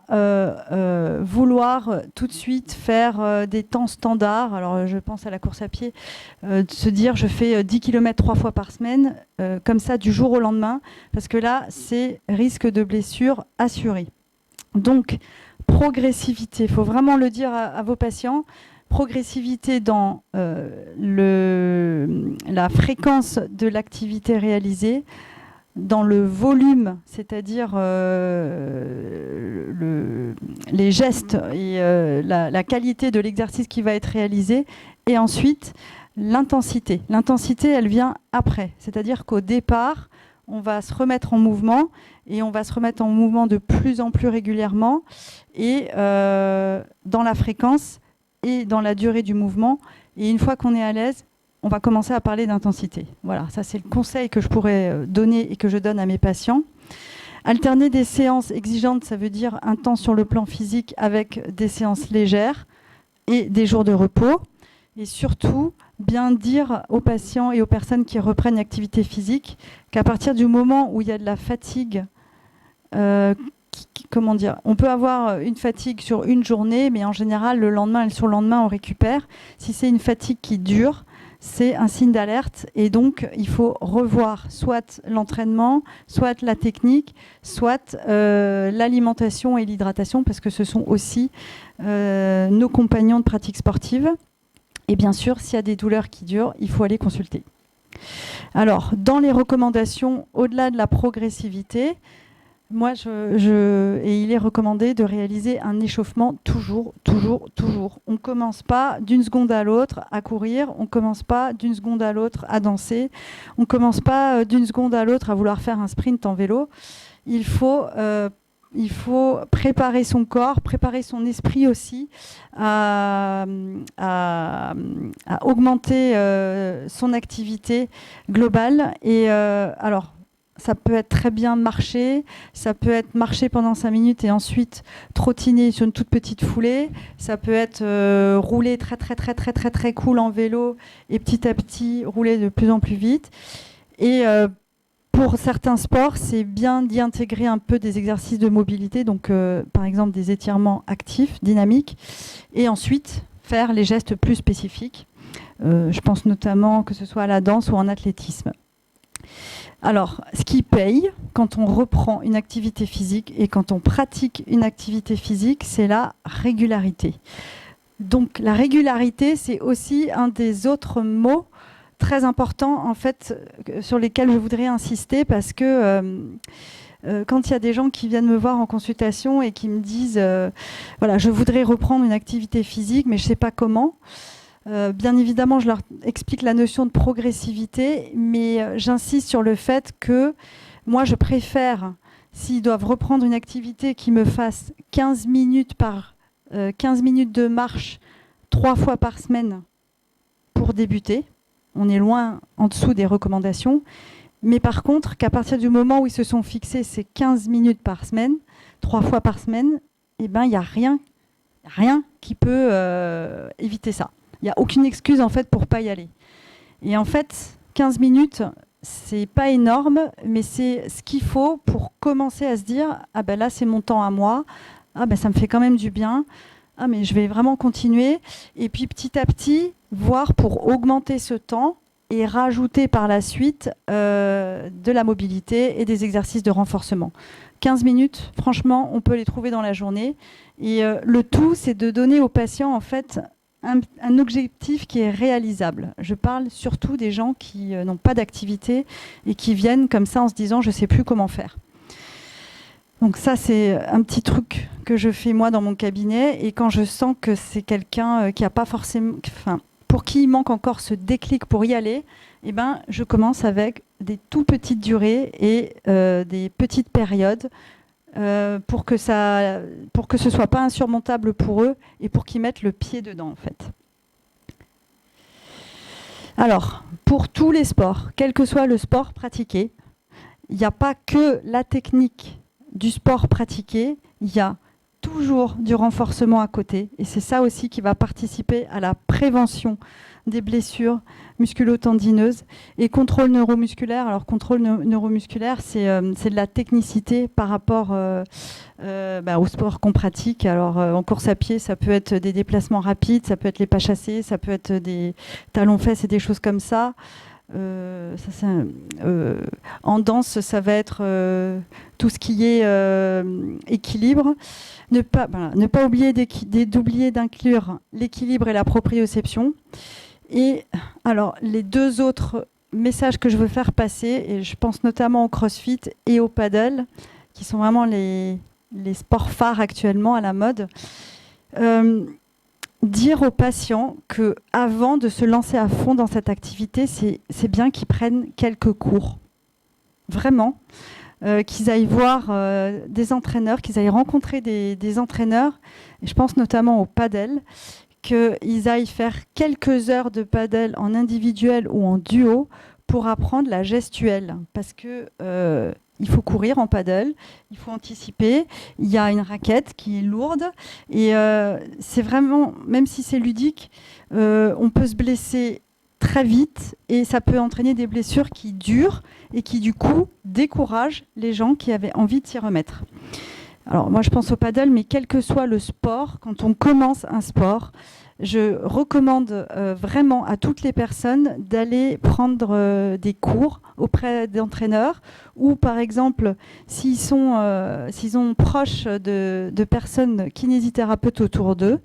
vouloir tout de suite faire des temps standards. Alors je pense à la course à pied, de se dire je fais 10 km 3 fois par semaine, comme ça du jour au lendemain, parce que là c'est risque de blessure assuré. Donc progressivité, il faut vraiment le dire à vos patients, progressivité dans la fréquence de l'activité réalisée, dans le volume, c'est-à-dire les gestes et la qualité de l'exercice qui va être réalisé, et ensuite l'intensité. L'intensité, elle vient après, c'est-à-dire qu'au départ, on va se remettre en mouvement, et on va se remettre en mouvement de plus en plus régulièrement, et dans la fréquence et dans la durée du mouvement. Et une fois qu'on est à l'aise, on va commencer à parler d'intensité. Voilà, ça c'est le conseil que je pourrais donner et que je donne à mes patients. Alterner des séances exigeantes, ça veut dire un temps sur le plan physique avec des séances légères et des jours de repos. Et surtout, bien dire aux patients et aux personnes qui reprennent l'activité physique qu'à partir du moment où il y a de la fatigue, comment dire, on peut avoir une fatigue sur une journée, mais en général, le lendemain et le surlendemain, on récupère. Si c'est une fatigue qui dure, c'est un signe d'alerte, et donc il faut revoir soit l'entraînement, soit la technique, soit l'alimentation et l'hydratation, parce que ce sont aussi nos compagnons de pratique sportive. Et bien sûr, s'il y a des douleurs qui durent, il faut aller consulter. Alors, dans les recommandations, au-delà de la progressivité, moi, et il est recommandé de réaliser un échauffement toujours. On ne commence pas d'une seconde à l'autre à courir, on ne commence pas d'une seconde à l'autre à danser, on ne commence pas d'une seconde à l'autre à vouloir faire un sprint en vélo. Il faut préparer son corps, préparer son esprit aussi à augmenter son activité globale. Et alors, ça peut être très bien marcher, ça peut être marcher pendant 5 minutes et ensuite trottiner sur une toute petite foulée, ça peut être rouler très cool en vélo et petit à petit rouler de plus en plus vite. Et pour certains sports, c'est bien d'y intégrer un peu des exercices de mobilité, donc par exemple des étirements actifs, dynamiques, et ensuite faire les gestes plus spécifiques. Je pense notamment que ce soit à la danse ou en athlétisme. Alors, ce qui paye quand on reprend une activité physique et quand on pratique une activité physique, c'est la régularité. Donc, la régularité, c'est aussi un des autres mots très importants, en fait, sur lesquels je voudrais insister, parce que quand il y a des gens qui viennent me voir en consultation et qui me disent voilà, je voudrais reprendre une activité physique, mais je ne sais pas comment. Bien évidemment, je leur explique la notion de progressivité, mais j'insiste sur le fait que moi, je préfère, s'ils doivent reprendre une activité, qu'ils me fassent 15 minutes de marche 3 fois par semaine pour débuter. On est loin en dessous des recommandations. Mais par contre, qu'à partir du moment où ils se sont fixés ces 15 minutes par semaine, 3 fois par semaine, eh ben, il n'y a rien qui peut éviter ça. Il n'y a aucune excuse en fait pour ne pas y aller. Et en fait, 15 minutes, c'est pas énorme, mais c'est ce qu'il faut pour commencer à se dire « Ah ben là, c'est mon temps à moi. Ah ben ça me fait quand même du bien. Ah mais je vais vraiment continuer. » Et puis petit à petit, voir pour augmenter ce temps et rajouter par la suite de la mobilité et des exercices de renforcement. 15 minutes, franchement, on peut les trouver dans la journée. Et le tout, c'est de donner aux patients en fait un objectif qui est réalisable. Je parle surtout des gens qui n'ont pas d'activité et qui viennent comme ça en se disant « je ne sais plus comment faire ». Donc ça, c'est un petit truc que je fais moi dans mon cabinet. Et quand je sens que c'est quelqu'un qui n'a pas forcément... pour qui il manque encore ce déclic pour y aller, eh ben, je commence avec des tout petites durées et des petites périodes pour que ce soit pas insurmontable pour eux et pour qu'ils mettent le pied dedans en fait. Alors, pour tous les sports, quel que soit le sport pratiqué, il n'y a pas que la technique du sport pratiqué, il y a toujours du renforcement à côté. Et c'est ça aussi qui va participer à la prévention des blessures musculo-tendineuses. Et contrôle neuromusculaire, alors contrôle neuromusculaire, c'est de la technicité par rapport au sport qu'on pratique. Alors en course à pied, ça peut être des déplacements rapides, ça peut être les pas chassés, ça peut être des talons-fesses et des choses comme ça. En danse, ça va être tout ce qui est équilibre. Ne pas oublier d'oublier d'inclure l'équilibre et la proprioception. Et alors, les deux autres messages que je veux faire passer, et je pense notamment au crossfit et au paddle, qui sont vraiment les sports phares actuellement à la mode, dire aux patients qu'avant de se lancer à fond dans cette activité, c'est bien qu'ils prennent quelques cours. Vraiment. Qu'ils aillent voir des entraîneurs, qu'ils aillent rencontrer des entraîneurs, et je pense notamment au paddle, qu'ils aillent faire quelques heures de paddle en individuel ou en duo pour apprendre la gestuelle. Parce que il faut courir en paddle, il faut anticiper, il y a une raquette qui est lourde, et c'est vraiment, même si c'est ludique, on peut se blesser très vite et ça peut entraîner des blessures qui durent et qui du coup découragent les gens qui avaient envie de s'y remettre. Alors moi je pense au paddle, mais quel que soit le sport, quand on commence un sport, je recommande vraiment à toutes les personnes d'aller prendre des cours auprès d'entraîneurs ou par exemple s'ils sont proches de personnes kinésithérapeutes autour d'eux,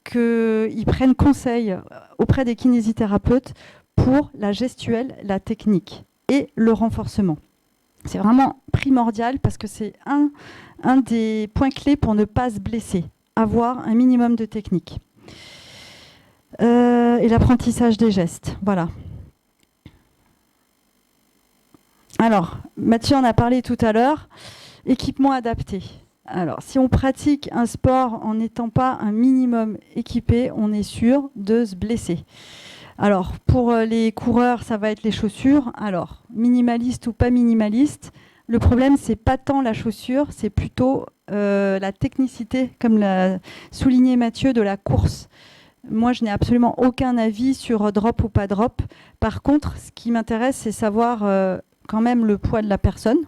qu'ils prennent conseil auprès des kinésithérapeutes pour la gestuelle, la technique et le renforcement. C'est vraiment primordial parce que c'est un des points clés pour ne pas se blesser, avoir un minimum de technique. Et l'apprentissage des gestes, voilà. Alors, Mathieu en a parlé tout à l'heure, équipement adapté. Alors, si on pratique un sport en n'étant pas un minimum équipé, on est sûr de se blesser. Alors, pour les coureurs, ça va être les chaussures. Alors, minimaliste ou pas minimaliste, le problème, c'est pas tant la chaussure, c'est plutôt la technicité, comme l'a souligné Mathieu, de la course. Moi, je n'ai absolument aucun avis sur drop ou pas drop. Par contre, ce qui m'intéresse, c'est savoir quand même le poids de la personne.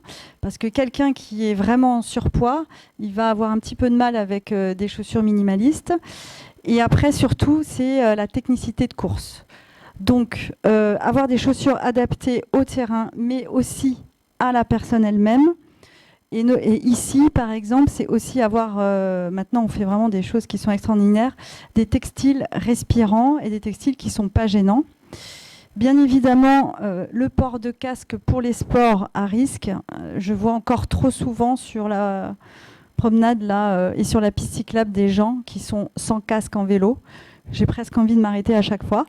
Parce que quelqu'un qui est vraiment en surpoids, il va avoir un petit peu de mal avec des chaussures minimalistes. Et après, surtout, c'est la technicité de course. Donc, avoir des chaussures adaptées au terrain, mais aussi à la personne elle-même. Et ici, par exemple, c'est aussi avoir, maintenant on fait vraiment des choses qui sont extraordinaires, des textiles respirants et des textiles qui ne sont pas gênants. Bien évidemment, le port de casque pour les sports à risque, je vois encore trop souvent sur la promenade là, et sur la piste cyclable des gens qui sont sans casque en vélo. J'ai presque envie de m'arrêter à chaque fois.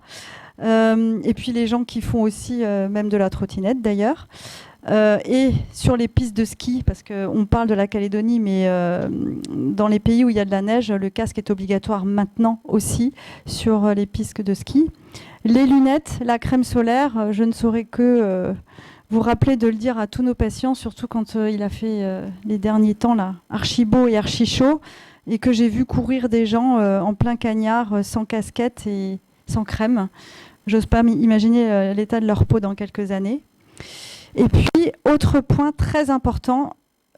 Et puis les gens qui font aussi même de la trottinette d'ailleurs. Et sur les pistes de ski, parce qu'on parle de la Calédonie, mais dans les pays où il y a de la neige, le casque est obligatoire maintenant aussi sur les pistes de ski. Les lunettes, la crème solaire, je ne saurais que vous rappeler de le dire à tous nos patients, surtout quand il a fait les derniers temps là, archi beau et archi chaud, et que j'ai vu courir des gens en plein cagnard, sans casquette et sans crème. J'ose pas imaginer l'état de leur peau dans quelques années. Et puis, autre point très important,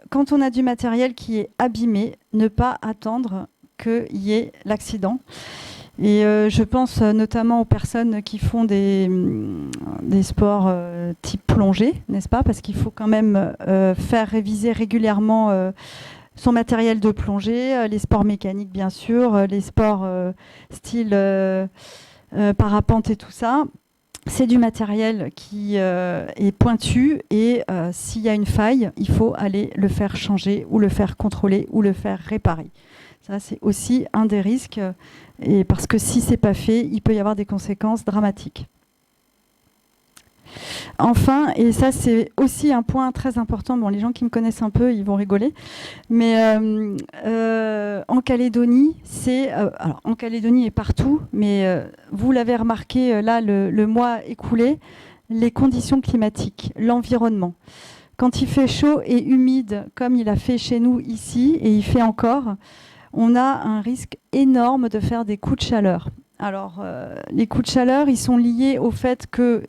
quand on a du matériel qui est abîmé, ne pas attendre qu'il y ait l'accident. Et je pense notamment aux personnes qui font des sports type plongée, n'est-ce pas? Parce qu'il faut quand même faire réviser régulièrement son matériel de plongée, les sports mécaniques bien sûr, les sports style parapente et tout ça. C'est du matériel qui est pointu et s'il y a une faille, il faut aller le faire changer ou le faire contrôler ou le faire réparer. Ça, c'est aussi un des risques et parce que si ce n'est pas fait, il peut y avoir des conséquences dramatiques. Enfin, et ça c'est aussi un point très important, bon les gens qui me connaissent un peu, ils vont rigoler, mais en Calédonie, alors en Calédonie et partout, mais vous l'avez remarqué là le mois écoulé, les conditions climatiques, l'environnement. Quand il fait chaud et humide, comme il a fait chez nous ici, et il fait encore, on a un risque énorme de faire des coups de chaleur. Alors, les coups de chaleur, ils sont liés au fait que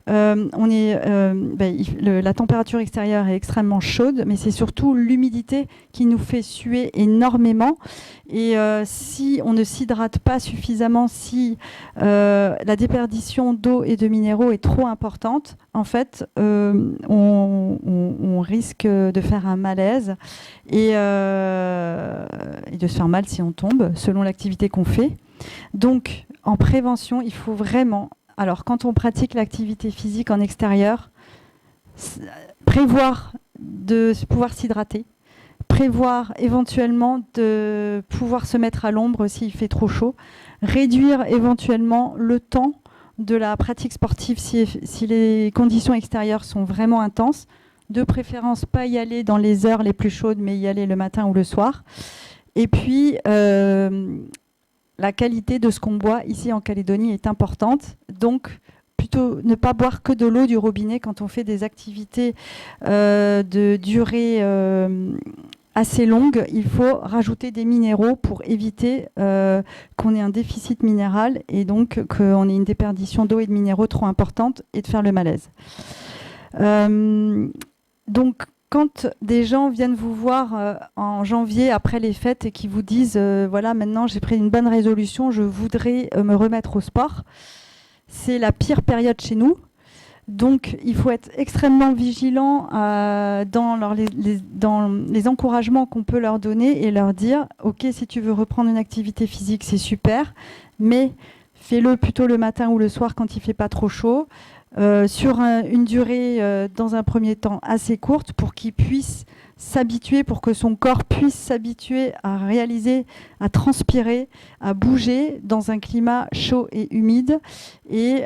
la température extérieure est extrêmement chaude, mais c'est surtout l'humidité qui nous fait suer énormément. Et si on ne s'hydrate pas suffisamment, si la déperdition d'eau et de minéraux est trop importante, en fait, on risque de faire un malaise et de se faire mal si on tombe, selon l'activité qu'on fait. Donc, en prévention, il faut vraiment... Alors, quand on pratique l'activité physique en extérieur, prévoir de pouvoir s'hydrater, prévoir éventuellement de pouvoir se mettre à l'ombre s'il fait trop chaud, réduire éventuellement le temps de la pratique sportive si les conditions extérieures sont vraiment intenses, de préférence pas y aller dans les heures les plus chaudes, mais y aller le matin ou le soir. Et puis... la qualité de ce qu'on boit ici en Calédonie est importante, donc plutôt ne pas boire que de l'eau du robinet quand on fait des activités de durée assez longue. Il faut rajouter des minéraux pour éviter qu'on ait un déficit minéral et donc qu'on ait une déperdition d'eau et de minéraux trop importante et de faire le malaise. Donc, quand des gens viennent vous voir en janvier après les fêtes et qui vous disent voilà, maintenant j'ai pris une bonne résolution, je voudrais me remettre au sport, c'est la pire période chez nous. Donc il faut être extrêmement vigilant dans les encouragements qu'on peut leur donner et leur dire ok, si tu veux reprendre une activité physique, c'est super, mais fais-le plutôt le matin ou le soir quand il ne fait pas trop chaud. Sur une durée dans un premier temps assez courte pour qu'il puisse s'habituer, pour que son corps puisse s'habituer à réaliser, à transpirer, à bouger dans un climat chaud et humide et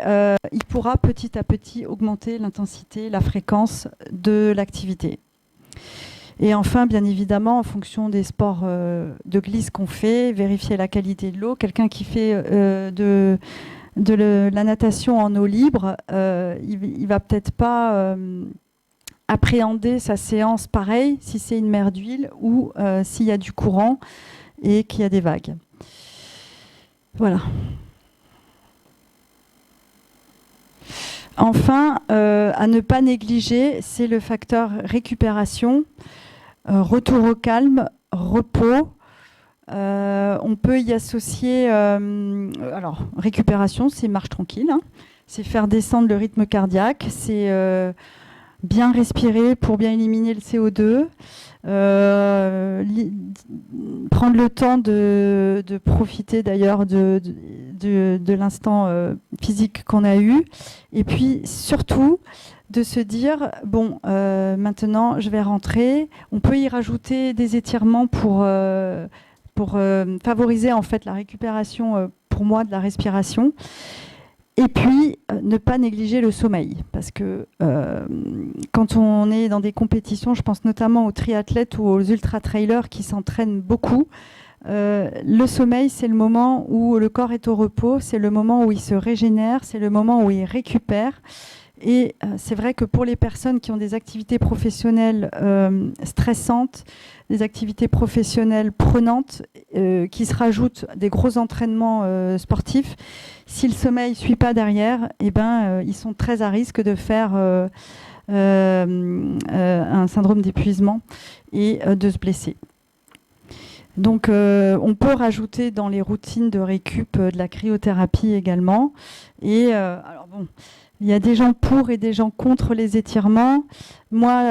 il pourra petit à petit augmenter l'intensité, la fréquence de l'activité. Et enfin, bien évidemment, en fonction des sports de glisse qu'on fait, vérifier la qualité de l'eau. Quelqu'un qui fait la natation en eau libre, il va peut-être pas appréhender sa séance pareil si c'est une mer d'huile ou s'il y a du courant et qu'il y a des vagues. Voilà. Enfin, à ne pas négliger, c'est le facteur récupération, retour au calme, repos. On peut y associer, alors récupération, c'est marche tranquille, hein, c'est faire descendre le rythme cardiaque, c'est bien respirer pour bien éliminer le CO2, prendre le temps de profiter d'ailleurs de l'instant physique qu'on a eu, et puis surtout de se dire, bon, maintenant je vais rentrer, on peut y rajouter des étirements pour favoriser en fait la récupération, pour moi, de la respiration. Et puis, ne pas négliger le sommeil, parce que quand on est dans des compétitions, je pense notamment aux triathlètes ou aux ultra-trailers qui s'entraînent beaucoup, le sommeil, c'est le moment où le corps est au repos, c'est le moment où il se régénère, c'est le moment où il récupère. Et c'est vrai que pour les personnes qui ont des activités professionnelles stressantes, des activités professionnelles prenantes, qui se rajoutent des gros entraînements sportifs, si le sommeil ne suit pas derrière, eh ben, ils sont très à risque de faire un syndrome d'épuisement et de se blesser. Donc on peut rajouter dans les routines de récup de la cryothérapie également. Et alors bon, il y a des gens pour et des gens contre les étirements. Moi,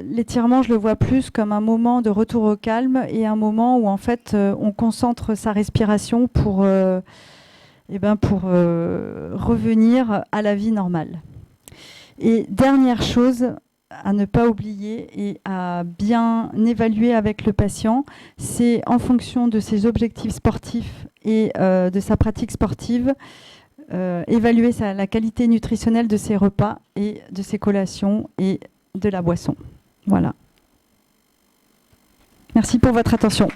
l'étirement, je le vois plus comme un moment de retour au calme et un moment où en fait on concentre sa respiration pour revenir à la vie normale. Et dernière chose à ne pas oublier et à bien évaluer avec le patient, c'est en fonction de ses objectifs sportifs et de sa pratique sportive, évaluer la qualité nutritionnelle de ses repas et de ses collations et de la boisson. Voilà. Merci pour votre attention.